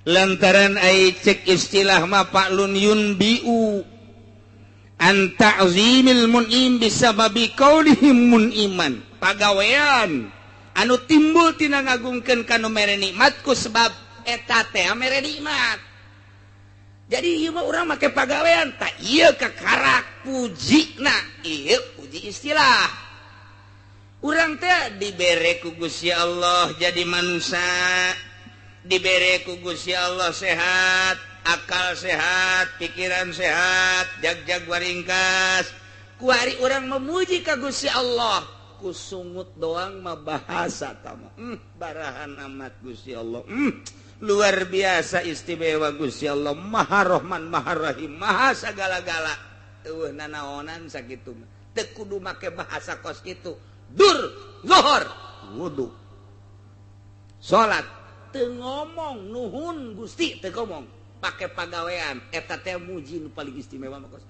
lantaran ai cek istilah ma fa'lun yunbiu an ta'zimil mun'im bisababi qaulihim mun'iman pagawean anu timbul tina ngagungkeun kana mere nikmatku sebab eta teh mere nikmat. Jadi ieu mah urang make pagawean tah ieu kakarak pujina, ieu puji istilah. Urang teh dibere ku Gusti Allah jadi manusia, dibere ku Gusti Allah sehat, akal sehat, pikiran sehat, jag-jag waringkas. Ku ari urang memuji ka Gusti Allah, ku sungut doang mah bahasa tama. Barahan amat Gusti Allah. luar biasa istimewa Gusti Allah Maha Rahman Maha Rahim Maha sagala-gala nanaonan sakitu teu kudu make bahasa kos kitu dur zuhur wudu salat teu ngomong nuhun Gusti teu ngomong pake pagawean eta teh muji nu paling istimewa mah kos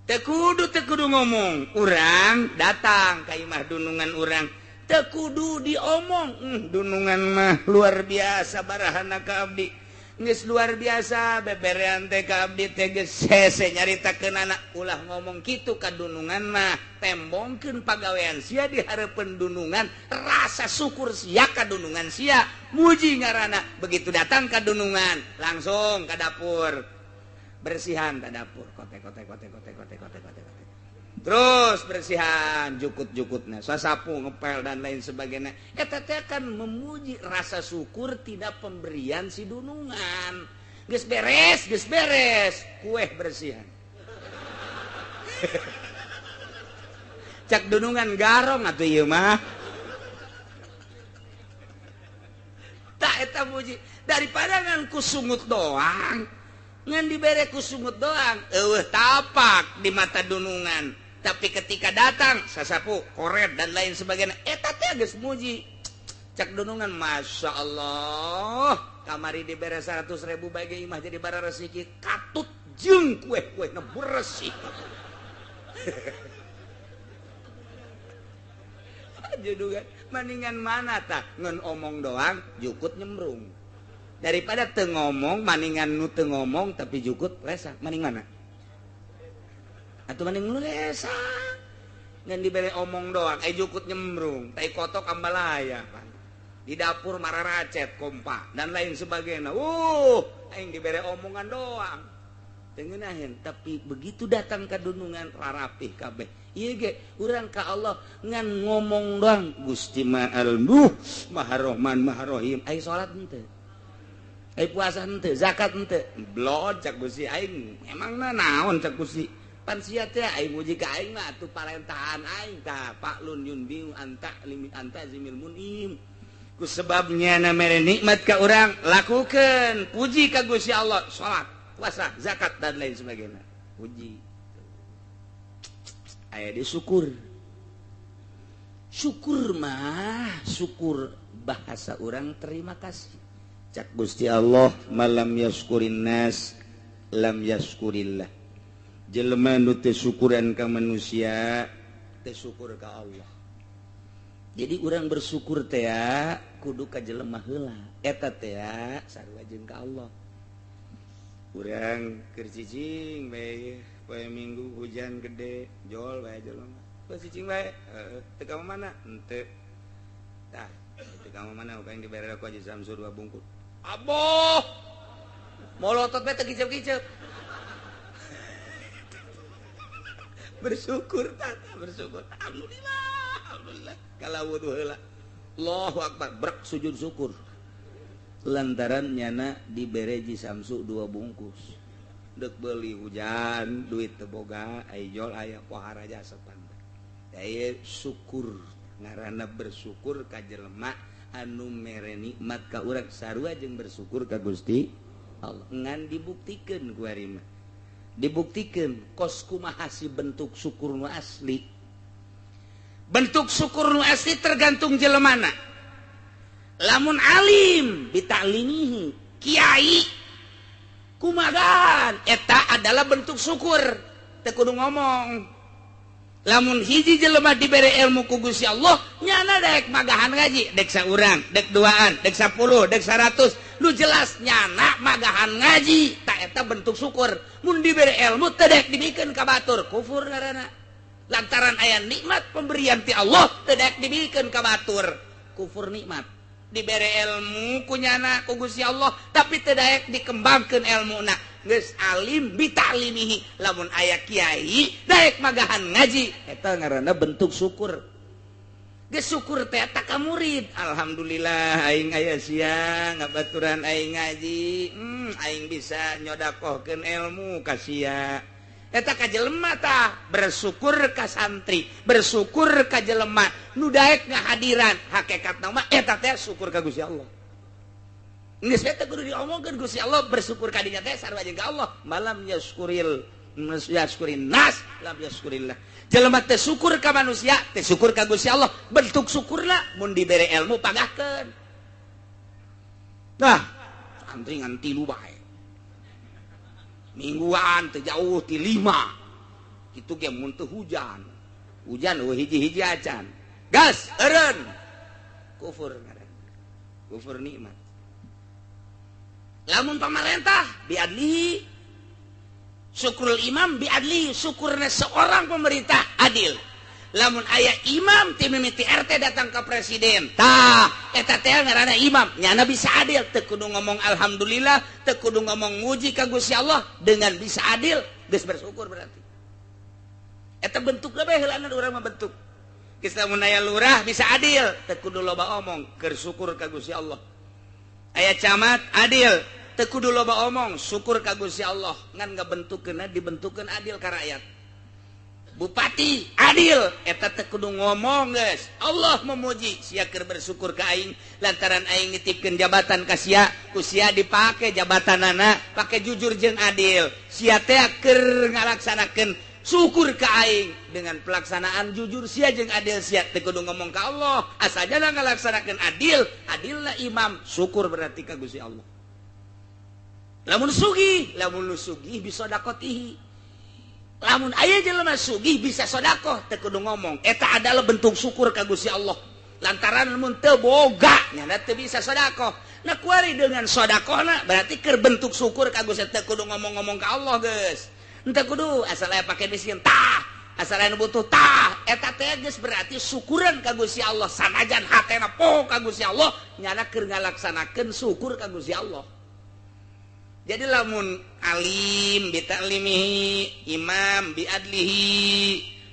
teu kudu ngomong urang datang ka imah dunungan urang teu kudu diomong dunungan mah luar biasa barahana ka abdi geus luar biasa beberean teh ka abdi teh geus hese nyaritakeun anak ulah ngomong kitu ka dunungan mah tembongkeun pagawean sia di hareupeun dunungan rasa syukur sia ka dunungan sia muji ngaranna begitu datang ka dunungan langsung ka dapur bersihan ka dapur kote terus bersihan jukut-jukutna sasapu ngepel dan lain sebagainya eta teh akan memuji rasa syukur tidak pemberian si dunungan geus beres kue bersihan cak dunungan garong atuh ieu mah tak eta muji daripada ngan kusungut doang ngan dibere kusungut doang eueuh tapak di mata dunungan tapi ketika datang sasapu koret dan lain sebagainya eta teh geus muji cak dunungan masya Allah kamari dibere 100.000 bagi imah jadi bara rezeki katut jeung kue na bersih judungan mendingan mana tah ngan omong doang jukut nyemrung daripada teu ngomong mendingan nu teu ngomong tapi jukut lesa mending mana atuh mending nu lesa ngan dibere omong doang jukut nyemrung tai kotok ambalaya di dapur mararacet kompa dan lain sebagainya aing dibere omongan doang tengenahin tapi begitu datang ka dunungan rarapih kabeh ieu ge urang ka Allah ngan ngomong doang Gusti Ma'al Maha Rahman Maha Rahim ai salat henteu ai puasa henteu zakat henteu blod cak Gusti aing emangna naon cak Gusti pan sia teh aing muji ka aing mah atuh parentahan aing tah Paklun yunbiu anta limit anta zimil munim ku sebabnya na mere nikmat ka urang lakukeun puji ka Gusti Allah salat puasa zakat dan lain sebagainya puji aya di syukur mah syukur bahasa orang terima kasih cak Gusti Allah malam yaskurin nas lam yaskurillah jelema nu teu syukuran ka manusia teu syukur ka Allah jadi urang bersyukur teh kudu ka jelema heula eta teh sarua jeung ka Allah urang keur cicing bae poe minggu hujan gede jol bae jelema poe cicing bae teu ka mana henteu tah teu ka mana ka yang dibere ku Haji Samsu 2 bungkus aboh molotot bae teu kicep-kicep bersyukur tata bersyukur alhamdulillah kalawudu heula Allahu akbar brek sujud syukur lantaran nyana dibere Haji Samsu 2 bungkus dek beli hujan duit teu boga ai jol aya pohara jasa panda aya syukur ngaranna bersyukur ka jelema anu mere nikmat ka urang sarua jeung bersyukur ka Gusti Allah ngan dibuktikeun ku ari mah dibuktikan kos kumaha si bentuk syukur nu asli bentuk syukur nu asli tergantung jelemana lamun alim bitaklimihi kiai kumagan eta adalah bentuk syukur teu kudu ngomong lamun hiji jelema dibere ilmu ku Gusti Allah nyana daek magahan ngaji dek saurang dek duaan dek 10 dek 100 lu jelas nyana magahan ngaji tak eta bentuk syukur mun dibere ilmu teu daek dibikeun ka batur kufur ngaranna lantaran aya nikmat pemberian ti Allah teu daek dibikeun ka batur kufur nikmat dibere ilmu ku nyana ku Gusti Allah tapi teu daek dikembangkeun ilmuna geus alim bitaklimihi lamun aya kiai daek magahan ngaji eta ngaranna bentuk syukur geus syukur teh eta ka murid alhamdulillah aing aya sia ngabaturan aing ngaji aing bisa nyodakohkeun ilmu ka sia eta ka jelema tah bersyukur ka santri bersyukur ka jelema nu daek ngahadiran hakikatna mah eta teh syukur ka Gusti Allah geus eta kudu diomongkeun Gusti Allah bersyukur ka dinya teh sarua jeung ka Allah malam yaskurin nas lam yaskurillah jelema teh syukur ka manusia teh syukur ka Gusti Allah bentuk syukurna mun dibere ilmu pagahkeun nah santri ngan 3 bae mingguan teu jauh ti 5 kitu ge mun teu hujan hiji-hiji acan gas eureun kufur ngaran kufur nikmat lamun pemerintah biadli syukurul imam biadli syukurna seorang pemerintah adil lamun aya imam ti mimiti RT datang ke presiden tah eta teh ngaranna imam nyana bisa adil teu kudu ngomong alhamdulillah teu kudu ngomong muji ka Gusti Allah dengan bisa adil geus bersyukur berarti eta bentuk bae heulana urang mah bentuk geus lamun aya lurah bisa adil teu kudu loba omong keur syukur ka Gusti Allah aya camat adil teu kudu loba omong syukur ka Gusti Allah ngan ngabentukeunna dibentukeun adil ka rakyat bupati adil eta teu kudu ngomong geus Allah memuji sia keur bersyukur ka aing lantaran aing nitipkeun jabatan ka sia ku sia dipake jabatanana pake jujur jeung adil sia teh keur ngalaksanakeun syukur ka aing dengan pelaksanaan jujur sia jeung adil sia teu kudu ngomong ka Allah asajana ngalaksanakeun adilna imam syukur berarti ka Gusti Allah lamun lu sugih bisa dakotihi lamun aya jelema sugih bisa sedekah teu kudu ngomong eta adalah bentuk syukur ka Gusti Allah lantaran mun teu boga nya teu bisa sedekah nah kuari dengan sedekahna berarti keur bentuk syukur ka Gusti teu kudu ngomong-ngomong ka Allah geus henteu kudu asal aya pake miskin tah asal aya butuh tah eta teh geus berarti syukuran ka Gusti Allah sanajan hatena poho ka Gusti Allah nyana keur ngalaksanakeun syukur ka Gusti Allah. Jadi lamun alim bitalimihi imam biadlihi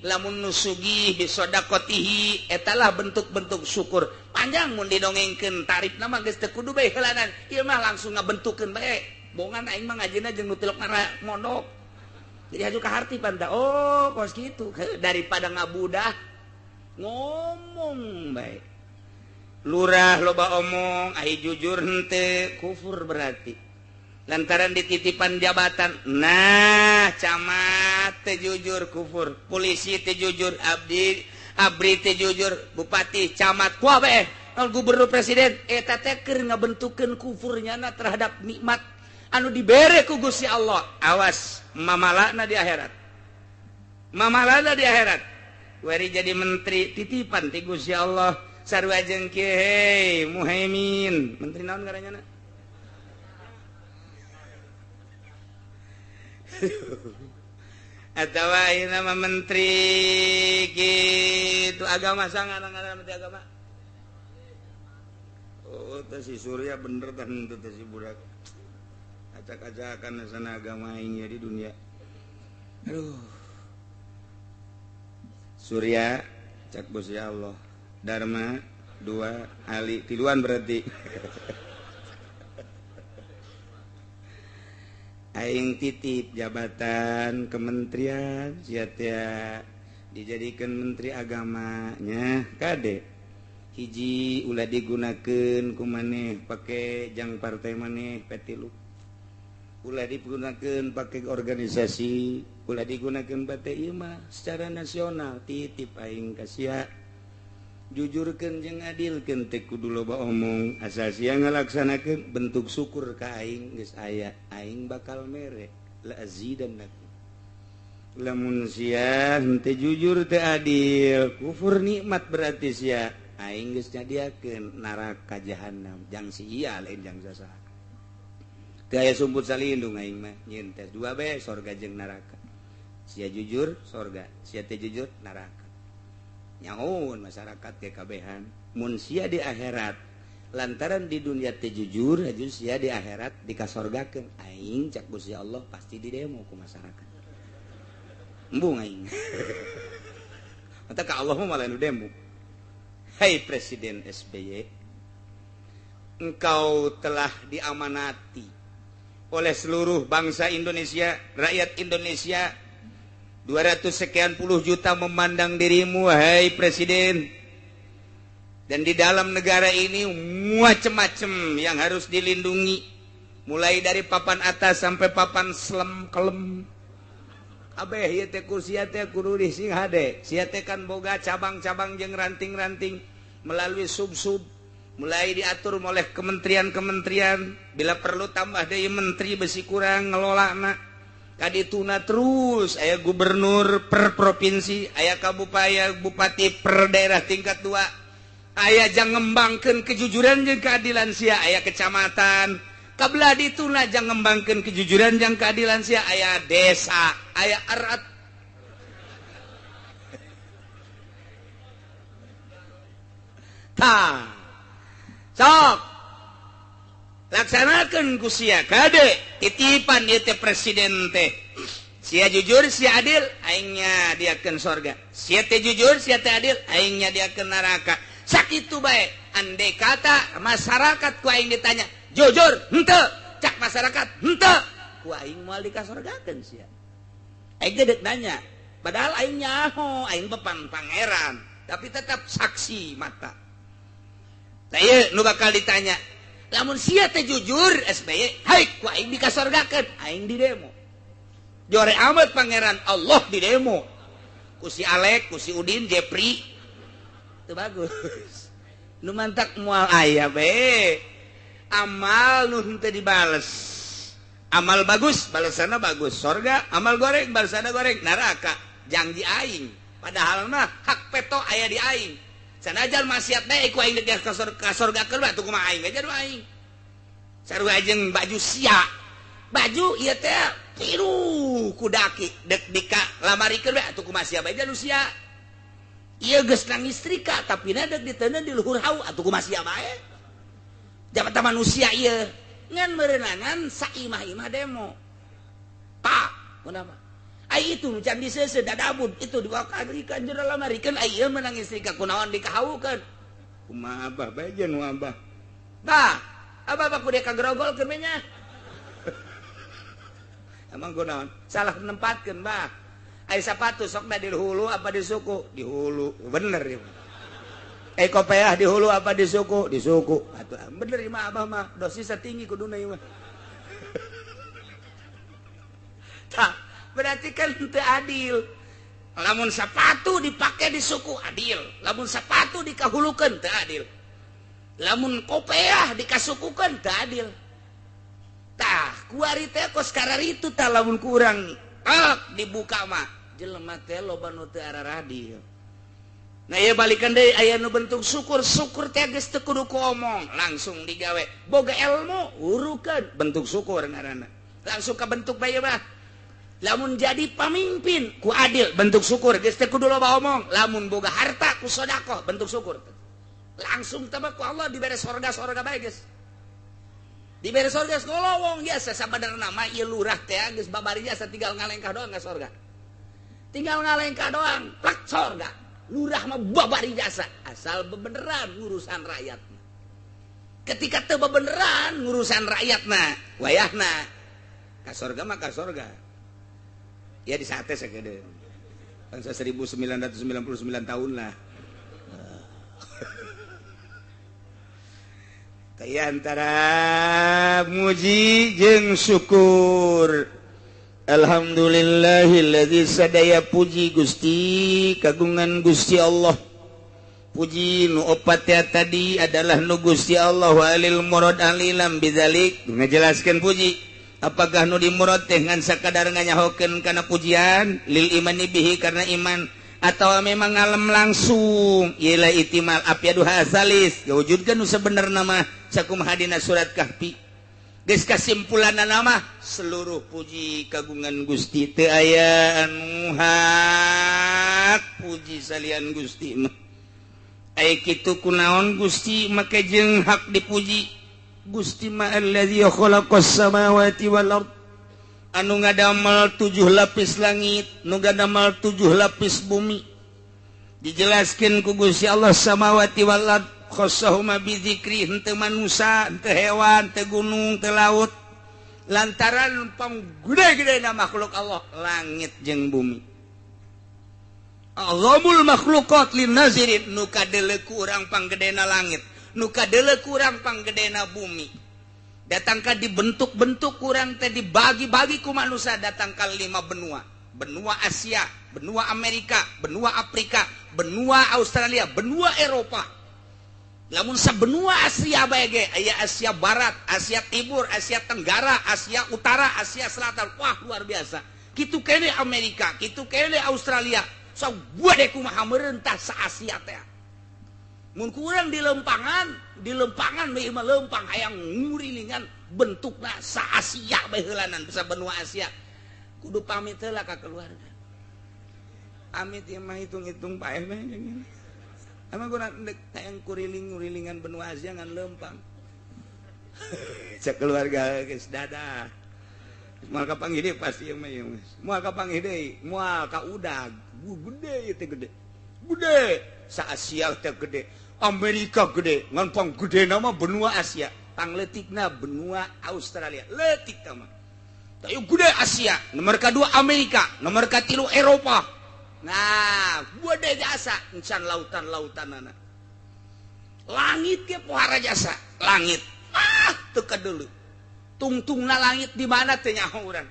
lamun nusugih bisodakotihi etalah bentuk-bentuk syukur panjang mun didongengkeun tarif nama geus teu kudu bae heulanan ieu mah langsung ngabentukeun bae bongan aing mah ngajina jeung nu tilok ngara mondok jadi haju ka harti panta oh kos kitu daripada ngabudah ngomong bae lurah loba omong ai jujur henteu kufur berarti lantaran dititipan jabatan nah camat teh jujur kufur polisi teh jujur abdi teh jujur bupati camat kuah bae gubernur presiden eta teh keur ngabentukeun kufurnyana terhadap nikmat anu dibere ku Gusti Allah awas mamalana di akhirat wari jadi menteri titipan ti Gusti Allah sarua jeung kieu hei Muhaimin menteri naon ngaranna atau ini nama menteri gitu agama sangat menteri agama oh itu si Surya bener kan itu si budak acak-acakan sana agama ini di dunia aduh Surya cak bos ya Allah Dharma 2 Ali 3 berarti aing titip jabatan kementerian sia-tia dijadikan menteri agamanya kade hiji ulah digunakeun ku maneh pake jang partai maneh petilu ulah digunakeun pake organisasi ulah digunakeun bate ieu mah secara nasional titip aing ka sia jujurkeun jeung adilkeun teh kudu loba omong asal sia ngalaksanakeun bentuk syukur ka aing geus aya aing bakal mere la azidannakum lamun sia henteu jujur teu adil kufur nikmat berarti sia aing geus nyadiakeun neraka jahanam jang sia lain jang sasaha teu aya sumput salindung aing mah nyeun teh 2 bae sorga jeung neraka sia jujur sorga sia teu jujur neraka nyaun masyarakat ke kabehan mun sia di akhirat lantaran di dunia teh jujur haju sia di akhirat dikasorgakeun aing cak Gusti Allah pasti di demo ku masyarakat embung aing eta ka Allah mah malah nu demo hai Presiden SBY engkau telah diamanati oleh seluruh bangsa Indonesia rakyat Indonesia 200 sekian puluh juta memandang dirimu, wahai Presiden. Dan di dalam negara ini macam-macam yang harus dilindungi, mulai dari papan atas sampai papan selem kelem. Abeh ieu teh ku sia teh kudu dising hade. Sia teh kan boga cabang-cabang jeung ranting-ranting melalui sub-sub, mulai diatur oleh kementerian-kementerian. Bila perlu tambah deui menteri besi kurang ngelolana. Kadituna terus aya gubernur per provinsi, aya kabupati, bupati per daerah tingkat 2. Aya jang ngembangkeun kejujuran jeung keadilan sia aya kecamatan. Kabelah dituna jang ngembangkeun kejujuran jeung keadilan sia aya desa, aya arat. Tah. Sok. Laksanakeun ku sia kade titipan ieu teh presiden teh. Sia jujur, sia adil, aing nyadiakeun sorga. Sia teh jujur, sia teh adil, aing nyadiakeun neraka. Sakitu bae, andai kata masyarakat ku aing ditanya, jujur, henteu, cak masyarakat, henteu, ku aing moal dikasorgakeun sia. Aing gedek nanya, padahal aing nyaho, aing bepan pangeran, tapi tetap saksi mata. Tah ieu nu bakal ditanya, lamun sia teh jujur, SBY, hai ku aing dikasorgakeun, aing di demo. Jore amat pangeran Allah di demo. Ku si Alek, ku si Udin, Jepri, itu bagus. Nu mantak moal aya be. Amal nu henteu dibales. Amal bagus, balasanna bagus. Sorga, amal goreng, balasanna goreng. Neraka, janji aing. Padahal mah hak peto aya di aing. Sanajan maksiat bae ku aing dek kasorgakeun batu kumaha aing aja aing. Sarua jeung baju sia. Baju ieu teh tiru kudaki dek dika lamarikeun bae atuh kumaha sia bae nu sia. Iya geus nangis trika tapi nadek diteuneuh di luhur hau atuh kumaha sia bae. Jabatan manusia ieu ngan meureunangan saimah-imah demo. Pak, kunaon? Ai itu nu can diseuseuh dadabun itu diwakalikan jeung lamarikeun ai ieu menangis trika kunaon dikahaukeun. Kumaha abah bae jeung nu abah. Bah, abah kudu kagrogolkeun we nya. Emang kunaon? Salah menempatkeun, Bah. Ai sapatu sok di hulu apa di suku? Di hulu. Bener ya. Kopiah di hulu apa di suku? Di suku. Atuh bener mah abah mah dosis tinggi kuduna ieu mah. Tah, berarti kan teu adil. Lamun sapatu dipake di suku adil, lamun sapatu dikahulukeun teu adil. Lamun kopiah dikasukukeun teu adil. Tah, kuari teh kos kararitu tah lamun kurang dibuka mah jelema teh loba nu teu araradi. Nah ieu balikeun deui aya nu bentuk syukur, syukur teh geus teu kudu ku omong, langsung digawe. Boga ilmu urukeun bentuk syukur ngaranna. Langsung ka bentuk bae mah. Lamun jadi pamimpin ku adil bentuk syukur geus teu kudu loba omong. Lamun boga harta ku sedekah bentuk syukur. Langsung teh ku Allah dibere sorga-sorga bae geus. Dibere sorga ngolowong biasa sabadarna mah ieu lurah teh geus babari jasa tinggal ngalengkah doang ka sorga. Tinggal ngalengkah doang, plak sorga. Lurah mah babari jasa asal bebeneran ngurusan rakyatna. Ketika teu bebeneran ngurusan rakyatna, wayahna ka sorga mah ka sorga. Ya di sate sakedeung. Bangsa 1999 tahun lah. Taya antara muji jeung syukur. Alhamdulillahilladzi sadaya puji Gusti kagungan Gusti Allah. Puji nu opat tadi adalah nu Gusti Allah walil murad alilam bidzalik. Ngajelaskeun puji apakah nu dimurad teh ngan sakadar nganyahokeun kana pujian lil imani bihi karena iman atau memang ngalem langsung ialah itimal apiadu hasalis wujudkeun nu sabenerna mah sakumaha dina surat Kahfi. Geus kasimpulanna nama seluruh puji kagungan Gusti teu aya anu hak puji salian Gusti mah. Aya kitu kunaon Gusti make jeung hak dipuji. Gusti ma allazi khalaqas samawati wal ard anu ngadamel 7 lapis langit, nu ngadamel 7 lapis bumi. Dijelaskeun ku Gusti Allah samawati wal ard khossahuma bizikri henteu manusia, henteu hewan, henteu gunung, henteu laut. Lantaran panggede-gedena makhluk Allah langit jeung bumi. Azamul makhluqat lin nazirin nu kadele kurang panggedena langit nu kadele kurang panggedena bumi datang ka dibentuk-bentuk kurang teh dibagi-bagi ku manusia datang ka 5 benua benua Asia benua Amerika benua Afrika benua Australia benua Eropa lamun sabenua Asia bae ge aya Asia Barat Asia Timur Asia Tenggara Asia Utara Asia Selatan wah luar biasa kitu kene Amerika kitu kene Australia so buade kumaha meurentah sa Asia teh mun kurang di lempangan bae mah lempang hayang ngurilingan bentukna sa Asia bae heulanan sa benua Asia kudu pamit heula ka keluarga amit ieu mah hitung-hitung paeh bae emang gua hayang kuriling-ngurilingan benua Asia ngan lempang cek keluarga geus dadah moal ka panggih deui pasti ieu mah moal ka panggih deui moal ka udag gede teh gede sa Asia teh gede Amerika gede ngan pang gede nama benua Asia pangletikna benua Australia letik mah tayu gede Asia nomor kedua Amerika nomor katilu Eropa nah gede jasa encan lautan-lautanana langit ge pohara jasa langit teu kadeuleu tungtungna langit di mana teu nyaho urang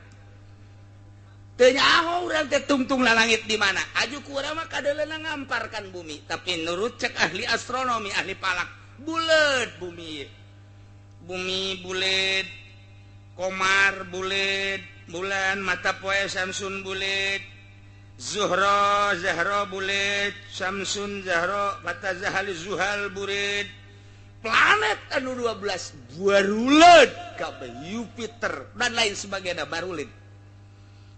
teu nyaho urang teh tungtungna langit di mana aju ku urang mah kadeleuna ngamparkan bumi tapi nurut cek ahli astronomi ahli palak bulet bumi bulet komar bulet bulan mata poe Samsun bulet Zuhra Zahra bulet Samsun Zahra mata Zahali Zuhal bulet planet anu 12 barulet kabeh Jupiter dan lain sebagainya barulet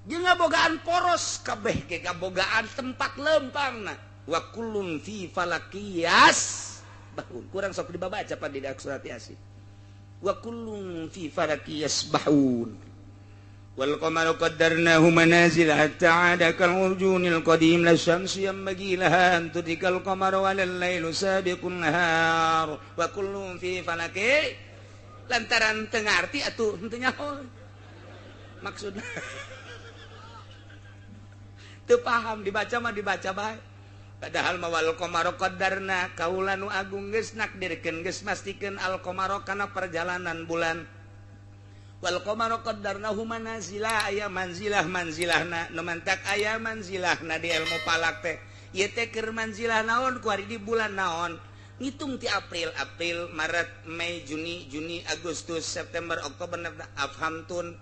jeung ngabogaan poros kabeh ge ngabogaan tempat lempangna wa kullun fi falakiyas bahun kurang sok dibaca pan di surat Yasin wa kullun fi falakiyas bahun wal qamaru qaddarnahu manazil hatta 'ada kal urjunil qadim la syamsu yanbaghi laha an tudrikal qamara wal lailu sabiqun nahar wa kullun fi falaki lantaran teu ngarti atuh henteu nyaho maksudna teu paham dibaca mah dibaca bae padahal mawal qamara qaddarna kaula nu agung geus nakdirkeun geus mastikeun al qamara kana perjalanan bulan wal qamara qaddarnahu manazila aya manzilahna nu mantak aya manzilahna di ilmu falak teh ieu teh keur manzilah naon ku ari di bulan naon ngitung ti April Maret Mei Juni Agustus September Oktober Afhamtun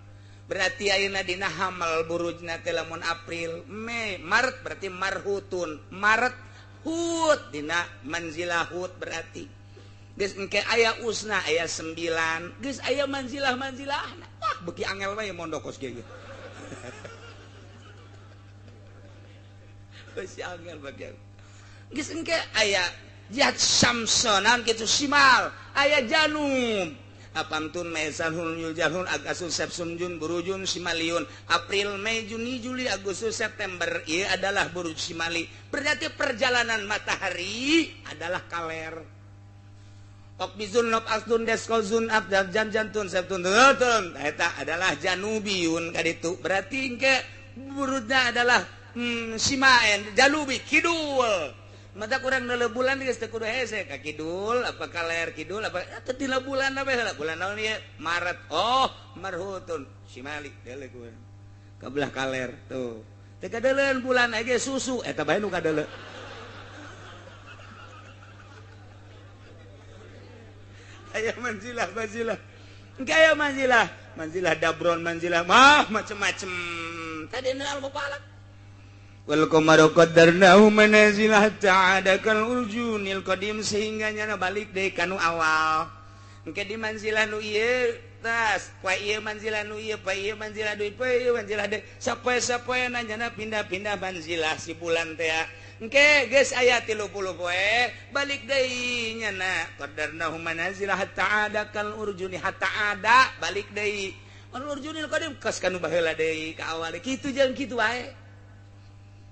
berarti ayeuna dina hamal burujna teh lamun April Mei Maret berarti marhutun Maret hut dina manzilah hut berarti geus engke aya usna aya 9 geus aya manzilah-manzilahna wah beuki angel bae mondokos ge geus angel bagian geus engke aya jat samsonan kitu simal aya janub apamtun mesanhul yuljahul agasul sepsun jun burujun simaliun April Mei Juni Juli Agustus September ieu adalah buruj simali berarti perjalanan matahari adalah kaler Okbizun nop asdun deskozun abdal janjantun septun eta adalah janubiyun kaditu berarti engke burudna adalah simaen janubi kidul mata kurang neuleuh bulan geus teu kudu hese ka kidul apa kaler kidul apa teu dina bulan apa heula bulan naon ieu Maret oh marhutun simali deuleu ku kabelah kaler tuh teu kadeuleuan bulan age susu eta bae nu kadeuleu aya manzilah engke aya manzilah dabron manzilah mah macem-macem tadi neul almu palak wal qamaru qaddarnahu manazil hatta 'ada kal urjunil qadim sehingga nyana balik deui kanu awal engke di manzilah nu ieu tas poe ieu manzilah nu ieu poe ieu manzilah deui poe ieu manzilah deui sapoe-sapoe nyana pindah-pindah manzilah si bulan teh engke geus aya 30 poe balik deui nyana qaddarnahu manazil hatta 'ada kal urjuni hatta 'ada balik deui al urjunil qadim kas kanu baheula deui ka awal kitu jeung kitu wae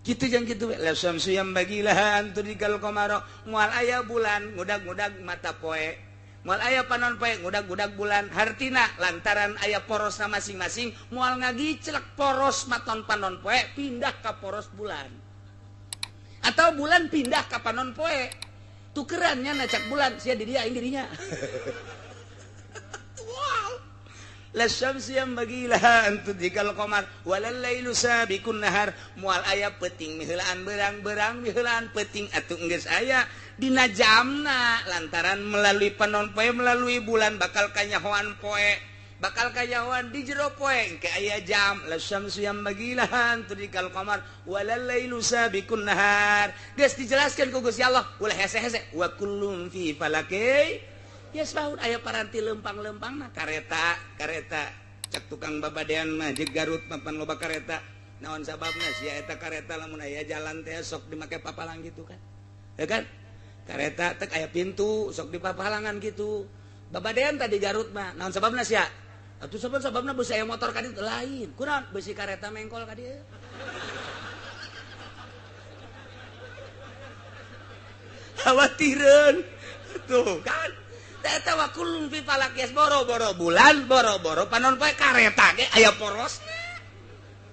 kitu jeung kitu la syamsu yanbaghi laha an tudrikal qamara moal aya bulan ngudag-ngudag mata poe moal aya panon poe ngudag-ngudag bulan hartina lantaran aya porosna masing-masing moal ngagiclek poros maton panon poe pindah ka poros bulan atau bulan pindah ka panon poe tukerannya nacak bulan sia di dia dirinya la syamsi yanbaghi laha an tudrikal qamar walal lailu sabiqun nahar moal aya peuting miheulaan berang-berang miheulaan peuting atuh geus aya dina jamna lantaran melalui panon poe melalui bulan bakal kanyahoan poe bakal kanyahoan di jero poe engke aya jam la syamsi yanbaghi laha an tudrikal qamar walal lailu sabiqun nahar geus dijelaskeun ku Gusti Allah ulah hese-hese wa kullun fi falaki yasbahun aya paranti lempang-lempang mah kareta cek tukang babadean mah jeung Garut papan loba kareta naon sababna sia eta kareta lamun aya jalan teh sok dimake papalang gitu kan ya kan kareta tek aya pintu sok dipapalangan gitu babadean tadi Garut mah naon sababna sia atuh sababna beusi aya motor ka ditu lain kunaon beusi kareta mengkol ka dieu khawatireun tuh kan eta wa kullun fi falakias boro-boro bulan boro-boro panon poe kareta ge aya porosna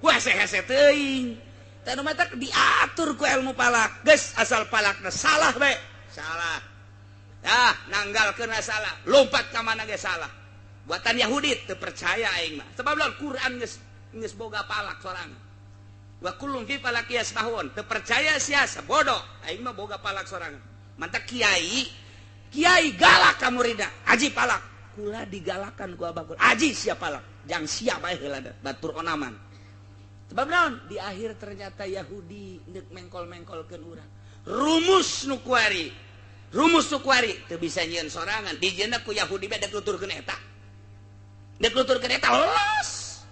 ku hese-hese teuing teh nu mah diatur ku ilmu falak geus asal falakna salah we salah nanggalkeun salah lompat ka mana ge salah buatan Yahudi teu percaya aing mah sebab lawan Quran geus boga falak sorangan wa kullun fi falakias bahun teu percaya sia bodoh aing mah boga falak sorangan mantap Kiai galak ka muridna, aji palak. Kula digalakan ku abah kula. Aji sia palak, jang sia bae heula batur onaman. Sebab naon? Di akhir ternyata Yahudi neuk mengkol-mengkolkeun urang. Rumus nu kuari teu bisa nyieun sorangan. Dijieunna ku Yahudi bae dek nuturkeun eta. Dek nuturkeun eta los.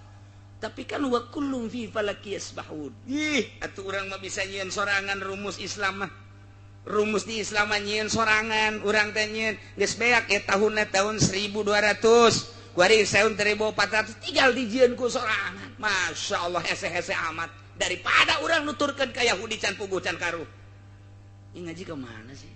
Tapi kan wa kullum fi falaki yasbahun. Ih, atuh urang mah bisa nyieun sorangan rumus Islam mah. Rumus di Islam nyieun sorangan urang teh nyieun geus beak tahun 1200 kuari tahun 1400 tinggal dijieun ku sorangan masyaallah hese-hese amat daripada urang nuturkeun ka Yahudi can puguh can karuh ini ngaji ke mana sih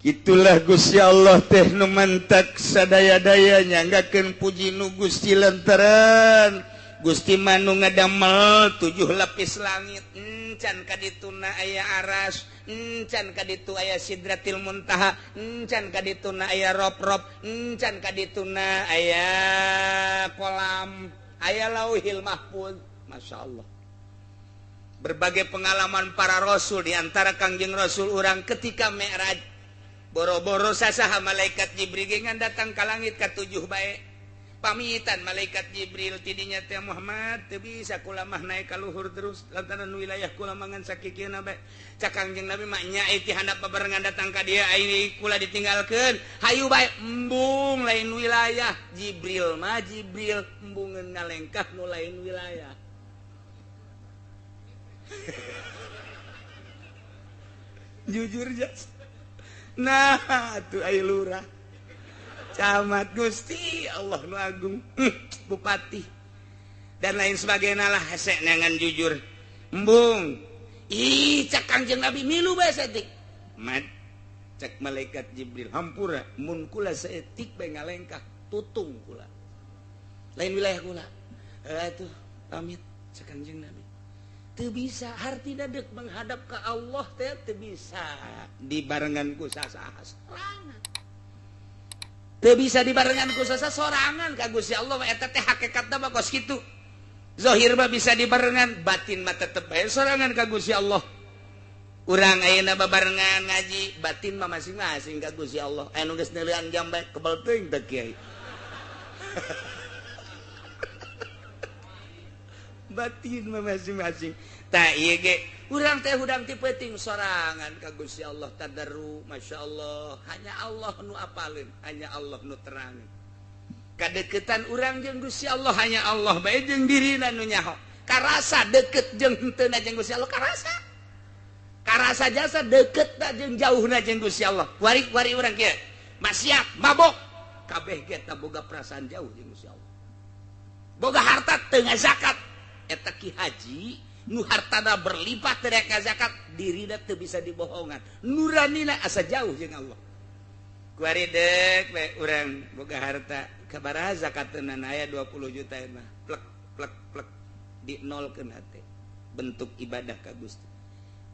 Itulah Gusti Allah teh nu mantak sadaya-dayanya nggakeun puji nu Gusti lantaran Gusti manu ngadamel 7 lapis langit encan kadituna aya aras encan kaditu aya sidratil muntaha encan kadituna aya rob-rob encan kadituna aya kolam aya lauhil mahfuz masyaallah berbagai pengalaman para rasul di antara Kangjeng Rasul urang ketika Mi'raj boro-boro sasaha malaikat Jibril ngan datang ka langit ka 7 bae pamitan malaikat Jibril tidinya teh Muhammad teu bisa kula mah naik ka luhur terus lantaran wilayah kula mangan sakikieuna bae cak Kangjeng Nabi mah nyai ti handap babarengan datang ka dieu ai kula ditinggalkeun hayu bae embung lain wilayah Jibril mah Jibril embungeun ngalengkah nu lain wilayah jujur jas nah tuh ai lurah camat Gusti Allah nu agung bupati dan lain sebagainya lah hese nangan jujur embung ih cak Kangjeng Nabi milu bae saeutik mat cak malaikat Jibril hampura mun kula saeutik bae ngalengkah tutung kula lain wilayah kula atuh pamit cak Kangjeng Nabi teu bisa hartina deuk menghadap ka Allah teh teu bisa dibarengan ku sasaha sorangan teu bisa dibarengan ku sasaha sorangan ka Gusti Allah eta teh hakikatna mah kos kitu zahir mah bisa dibarengan batin mah tetep bae sorangan ka Gusti Allah urang ayeuna babarengan ngaji batin mah masing-masing ka Gusti Allah anu geus neulean jam bae kebal teuing teh kiai batin mah masing-masing tah ieu ge urang teh hudang ti peuting sorangan ka Gusti Allah tadarru masyaallah hanya Allah nu apaleun hanya Allah nu terangin kadeukeutan urang jeung Gusti Allah hanya Allah bae jeung dirina nu nyaho karasa deukeut jeung henteu jeung Gusti Allah karasa jasa deukeutna jeung jauhna jeung Gusti Allah wari urang kieu maksiat mabok kabeh ge teh boga perasaan jauh jeung Gusti Allah boga harta teu ngazakat eta ki haji nu hartana berlipat tere ka zakat dirina teu bisa dibohongan nuranina asa jauh jeung Allah kuari deuk we urang boga harta kabaraha zakatna aya 20 juta mah plek plek plek di nol ke hati bentuk ibadah ka Gusti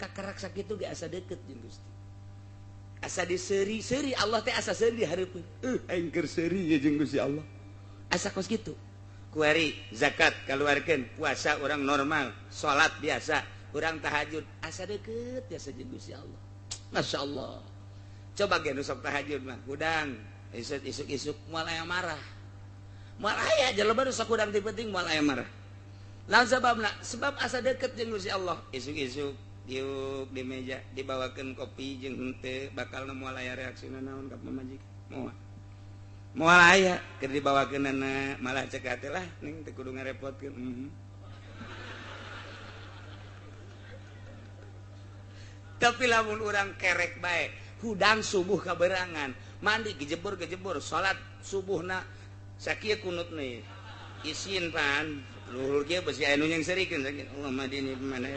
kakarak sakitu ge asa deket jeung Gusti asa diseri-seri Allah teh asa seri di hareupeun aing keur seuri ya jeung Gusti Allah asa kos kitu kuari zakat keluarkan puasa orang normal salat biasa orang tahajud asa deket biasa jeung Gusti Allah Masya Allah coba ge nu sok tahajud mah udang isuk-isuk moal aya marah moal aya jelema nu sok udang penting moal aya marah lawan sababna sebab asa deket jeung Gusti Allah isuk-isuk diuk di meja dibawakeun kopi jeung henteu bakal moal aya reaksina naon ka pamajikan moal aya keur dibawakeunana malah cek hate lah ning teu kudu ngarepotkeun tapi lamun urang kerek bae hudang subuh kaberangan mandi gejebur salat subuhna sakieu kunut nih isin pan luhur kieu besi anu yang serikeun sakieu Allah madini mana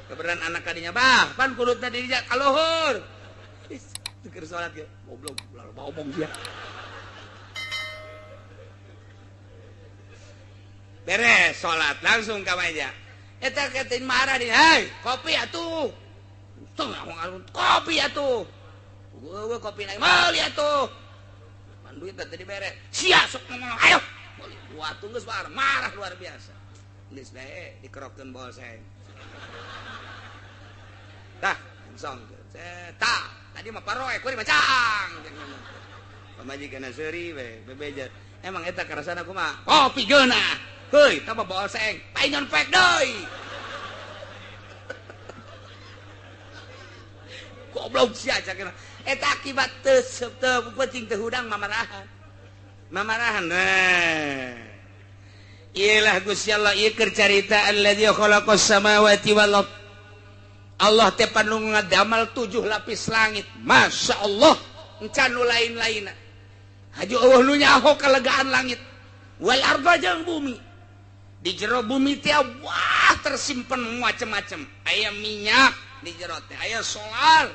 keberan anak kadinya bah pan kunutna di dinya kaluhur keur salat ge goblok ngomong dia beres salat langsung ka meja eta ketin marah di hei kopi atuh tuh kopi atuh gue kopi naik mali atuh man duit tadi beres sia sok ngomong ayo gua tunggu sebentar marah luar biasa geus bae dikerokkeun bol saya tah song tah tadi mah paroe kuring macang pamajikanna seuri we bebejet emang eta karasana kumaha kopi geuna heuy tambah bol seng paingon pek deui goblok sia cakna eta akibat teu penting teu hudang mamarahan iyalah Gusti Allah ieu keur carita alladzi khalaqas samawati wal ard Allah teh panu ngadamel 7 lapis langit Masya Allah encan nu lain-lainna haju eueuh nu nyaho kalegaan langit wal arda jeung bumi di jero bumi teh wah tersimpen macam-macam aya minyak di jero teh aya solar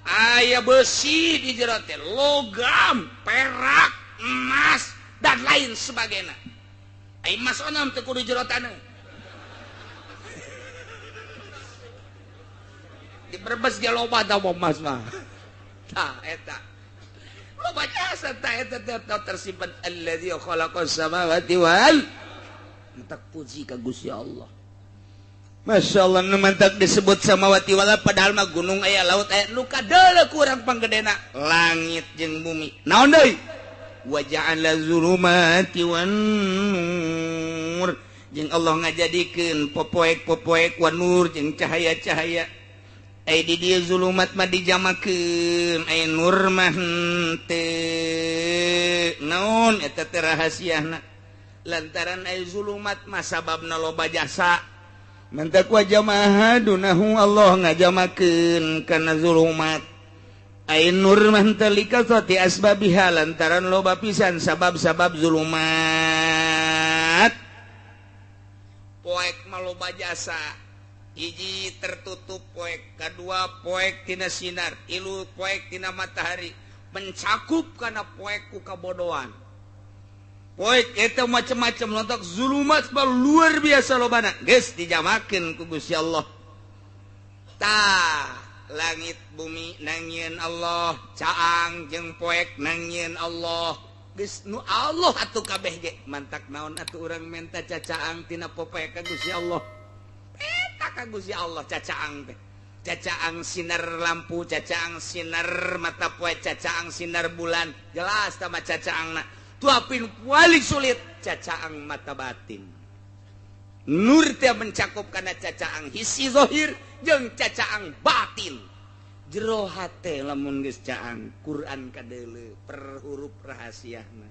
aya besi di jero teh logam perak emas dan lain sebagainya ai emas onom teh kudu jero taneuh di Brebes ge loba tah emas mah tah eta loba jasa tah eta tersimpan alladzi khalaqas samawati wal mentak puji ka Gusti Allah Masya Allah nu mantak disebut samawati wal padahal mah gunung aya laut aya nu kadeuleu kurang panggedena langit jeung bumi naon deui wa ja'ala zulumati wan nur jeung Allah ngajadikeun popoek-popoek wan nur jeung cahaya-cahaya ai di dieu zulumat mah dijamakeun ai nur mah henteu naon eta teh rahasiana lantaran ai zulumat mah sababna loba jasa mantak wa jamaah dunahu Allah ngajamakeun kana zulumat ai nur mah teu likasati asbabiha lantaran loba pisan sabab-sabab zulumat poek mah loba jasa hiji tertutup poek kadua poek tina sinar ilu poek tina matahari mencakup kana poek ku kabodohan poek eta macam-macam lontok zulumat luar biasa lobana geus dijamakeun ku Gusti Allah tah langit bumi nangieun Allah caang jeung poek nangieun Allah geus nu Allah atuh kabeh ge mantak naon atuh urang menta cacaang tina popoe ka Gusti Allah eta ka Gusti Allah cacaang teh cacaang sinar lampu cacaang sinar mata poe cacaang sinar bulan jelas tah cacaangna tuapin paling sulit cacaang mata batin nur teh mencakup kana cacaang hisi zahir jeung cacaang batin jero hate lamun geus caang Quran kadeuleu per huruf rahasiana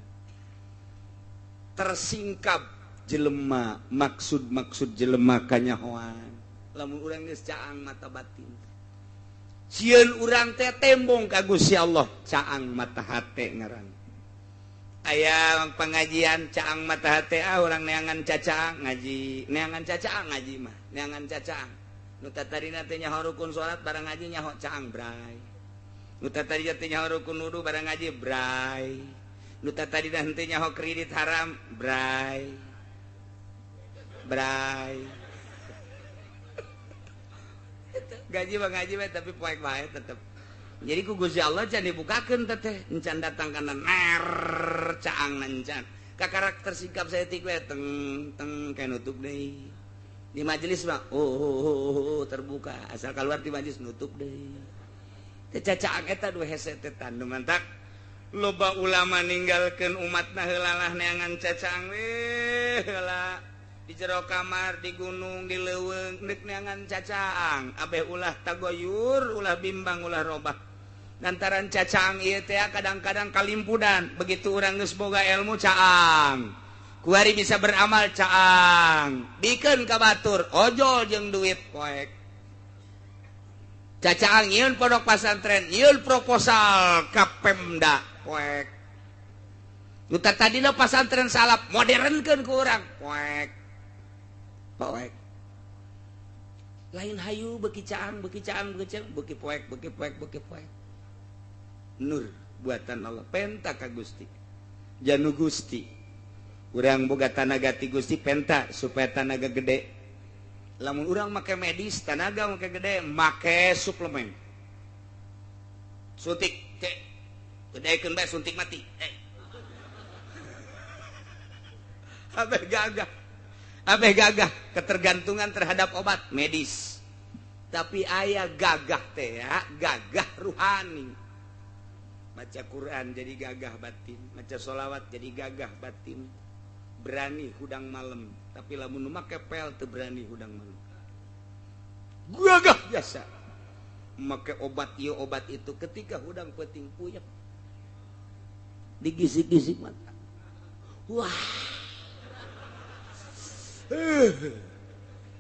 tersingkap jelema maksud-maksud jelema kanyahoan lamun urang geus caang mata batin sieun urang teh tembong ka Gusti Allah caang mata hate ngaran aya pengajian caang mata hate urang neangan cacaang ngaji neangan cacaang ngaji mah neangan cacaang nu tatarina teh nyaho rukun salat barang ngaji nyaho caang bray nu tatarina teh nyaho rukun wudu barang ngaji bray nu tatarina henteu nyaho kredit haram bray bray gaji mah ngaji we tapi poek bae tetep jadi ku Gusti Allah can dibukakeun teh encan datang kana ner caangna encan ka karakter sikap saya tik we teng teng kayak nutup deui di majelis mah terbuka asal keluar di majelis nutup deui teh cacaang eta dua hese teh tandu mantak loba ulama ninggalkeun umatna heula lah neangan cacaang we heula di jero kamar di gunung di leuweung deuk neangan cacaang abeh ulah tagoyur ulah bimbang ulah robah lantaran cacaang ieu teh kadang-kadang kalimpudan begitu urang geus boga ilmu caang kuari bisa beramal caang bikeun ka batur ojol jeung duit poek cacaang nyieun pondok pasantren nyieun proposal ka Pemda poek duta tadina pasantren salap modernkeun ku urang poek poek lain hayu beuki caang beuki poek nur buatan Allah penta ka Gusti janu Gusti urang boga tanaga ti Gusti penta supaya tanaga gede lamun urang make medis tanaga make gede make suplemen suntik gedekeun bae suntik mati abeh gagah ketergantungan terhadap obat medis tapi aya gagah teh ya gagah ruhani baca Quran jadi gagah batin maca sholawat jadi gagah batin berani hudang malam tapi lamun make pel teu berani hudang malam gagah biasa make obat ieu obat itu ketika hudang peuting puyeng digisik-gisik mata wah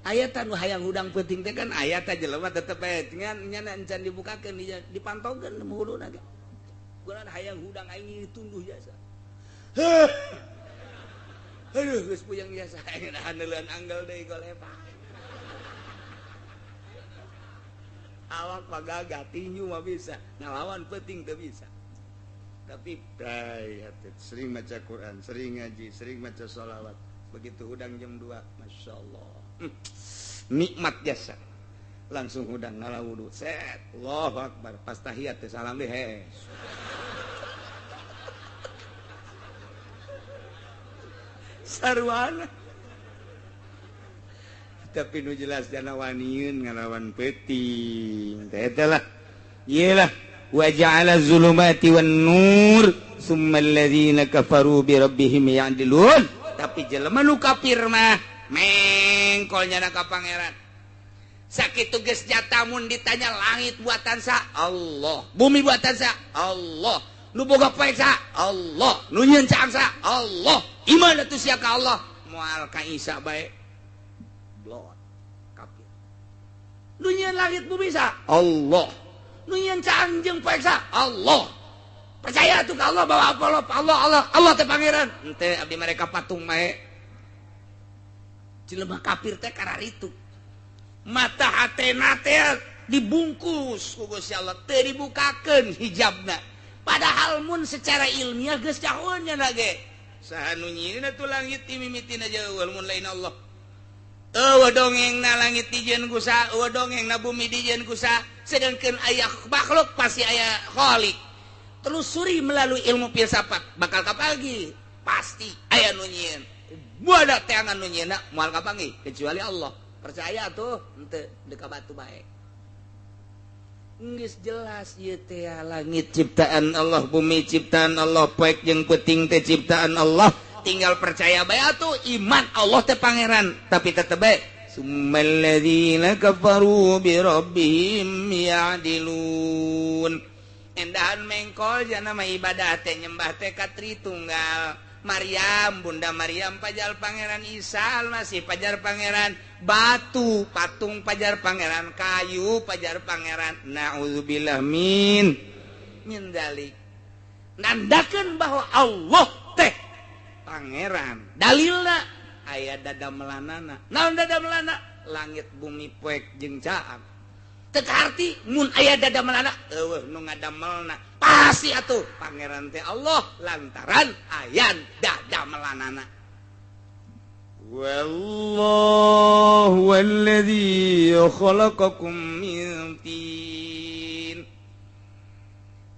ayat anu hayang hudang peuting teh kan ayat aja jelema tetep bae ngan nya encan dibukakeun dipantaukeun muluna ge kunaon hayang hudang aing tunduh jasa aduh geus puyeng jasa handeuleun anggal deui golepa awak pagagah tinju mah bisa ngalawan peuting teu bisa tapi sering baca Quran sering ngaji sering baca sholawat begitu hudang jam 2 Masya Allah nikmat jasa langsung hudang ngala wudu set Allahu Akbar pas tahiyat teh salam deh sarwana tapi nu jelas jana waniun ngalawan peuting teh lah iyalah wa ja'ala zulumati wan nur summa alladziina kafaru bi rabbihim ya'dilun tapi jelema nu kafir mah mengkol nyana ka pangeran sakitu geus jata mun ditanya langit buatan sa Allah bumi buatan sa Allah nu boga poek sa Allah nu nyieun caang sa Allah iman atuh sia ka Allah moal ka Isa bae blot kafir nu nyieun langit bumi sa Allah nu nyieun caang jeung poek sa Allah percaya tuh ke Allah bahwa Allah teh pangeran ente abdi mereka patung mae jelema kafir teh kararitu mata hatena teh dibungkus ku Gusti Allah teu dibukakeun hijabna padahal mun secara ilmiah geus caheun nya ge saha nu nyieun atuh langit ti mimitina jeueul mun lain Allah eueuh dongengna langit dijieun ku sa eueuh dongengna bumi dijieun ku sa sedengkeun aya makhluk pasti aya khaliq telusuri melalui ilmu filsafat bakal kapagi pasti aya nu nyieun buada teangan nu nyieunna moal kapangi kecuali Allah percaya tuh henteu deuk batu bae geus jelas ieu teh langit ciptaan Allah bumi ciptaan Allah poek jeung peuting teh ciptaan Allah tinggal percaya bae atuh iman Allah teh pangeran tapi tetep bae summal ladzina kafaru bi rabbihim ya'dilun endahan mengkol jana mah ibadah teh nyembah teh ka Tritunggal Maryam bunda Maryam pajal pangeran Isa masih pajar pangeran batu patung pajar pangeran kayu pajar pangeran naudzubillah min dalik nandakeun bahwa Allah teh pangeran dalilna aya dada melanana naon dada melana langit bumi poek jeung caang teu arti mun aya dada melana eueuh nu ngadamelna pasti atuh pangeran teh Allah lantaran aya dada melanana wallahu alladzi khalaqakum min tin.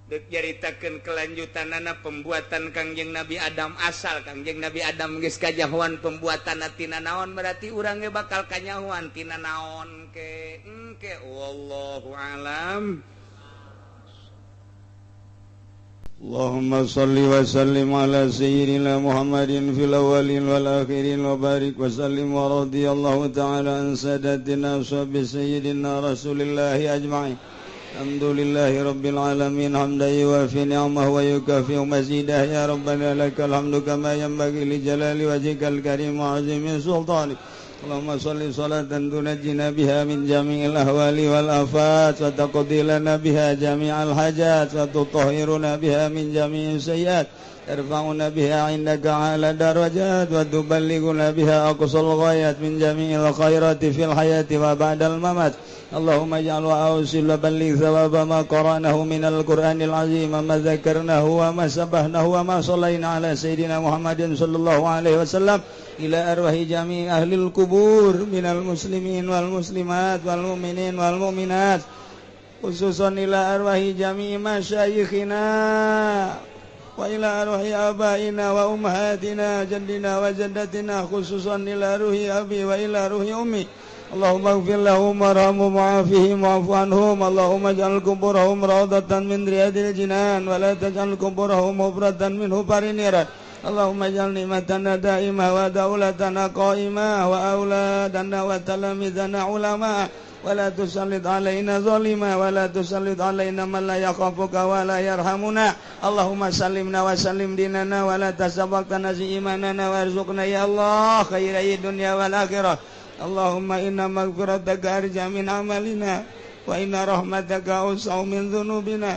Dek jaritakeun kelanjutanana pembuatan Kangjeng Nabi Adam asal Kangjeng Nabi Adam geus kajahoan pembuatanna tina naon berarti urang ge bakal kanyahoan tina naon ke engke wallahu alam. Allahumma salli wa sallim ala sayyidina Muhammadin fil awwalin wal akhirin wa barik wa sallim wa radiyallahu ta'ala an sadatina ashabi sayyidina Rasulillahi ajma'in. Alhamdulillahi rabbil alamin hamdan yuwafi ni'amahu wa yukafi mazidah ya rabbana lakal hamdu kama yanbaghi li jalali wajhikal karim wa azimi sultanik. Allahumma salli salatan tunajjina biha min jami'il ahwali wal afat wa taqdi lana biha jami'al hajat wa tutahhiruna biha min jami'is sayyiat tarfa'una biha 'indaka 'ala darajat wa tuballighuna biha aqsal ghayat min jami'il khairati fil hayati wa ba'dal mamat. Allahumma ij'al wa awsil wa balligh thawaba ma qara'nahu minal Qur'anil 'azim wa ma dzakarnahu wa ma sabahnahu wa ma shallaina 'ala sayyidina Muhammadin sallallahu alaihi wasallam ila arwahi jami' ahlil kubur minal muslimin wal muslimat wal mu'minin wal mu'minat khususan ila arwahi jami' masyayikhina wa ila arwahi abaina wa ummahatina jaddina wa jaddatina khususan ila ruhi abi wa ila ruhi ummi. Allahumma ighfir lahum warhamhum wa'afihim wa'fu anhum. Allahumma ij'al quburahum rawdatan min riyadil jinan wa la taj'al quburahum hufratan min hufarin niran. Allahumma ij'al ni'matana da'imah wa daulatana qa'imah wa auladana wa talamidana ulama wa la tusallit alaina zalima wa la tusallit alaina man la yakhafuka wa la yarhamuna. Allahumma sallimna wa sallim dinana wa la tasabbaqtana zi imanana warzuqna ya Allah khairai dunya wal akhirah. Allahumma inna maghfirataka arja min amalina wa inna rahmataka awsa'u min dhunubina.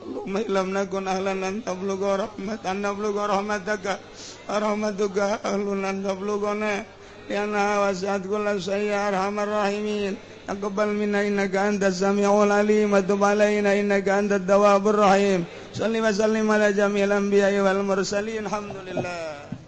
Allahumma illam nakun ahlan an tablugha rahmatan nablugha rahmataka rahmatuka ahlun an tablughana lianna wasi'at kulla shay'in arhamar rahimin. Taqabbal minna innaka antas sami'ul alim wa tub alaina innaka antat tawwabur rahim. Salli wa sallim ala jami'il anbiya'i wal mursalin. Alhamdulillah.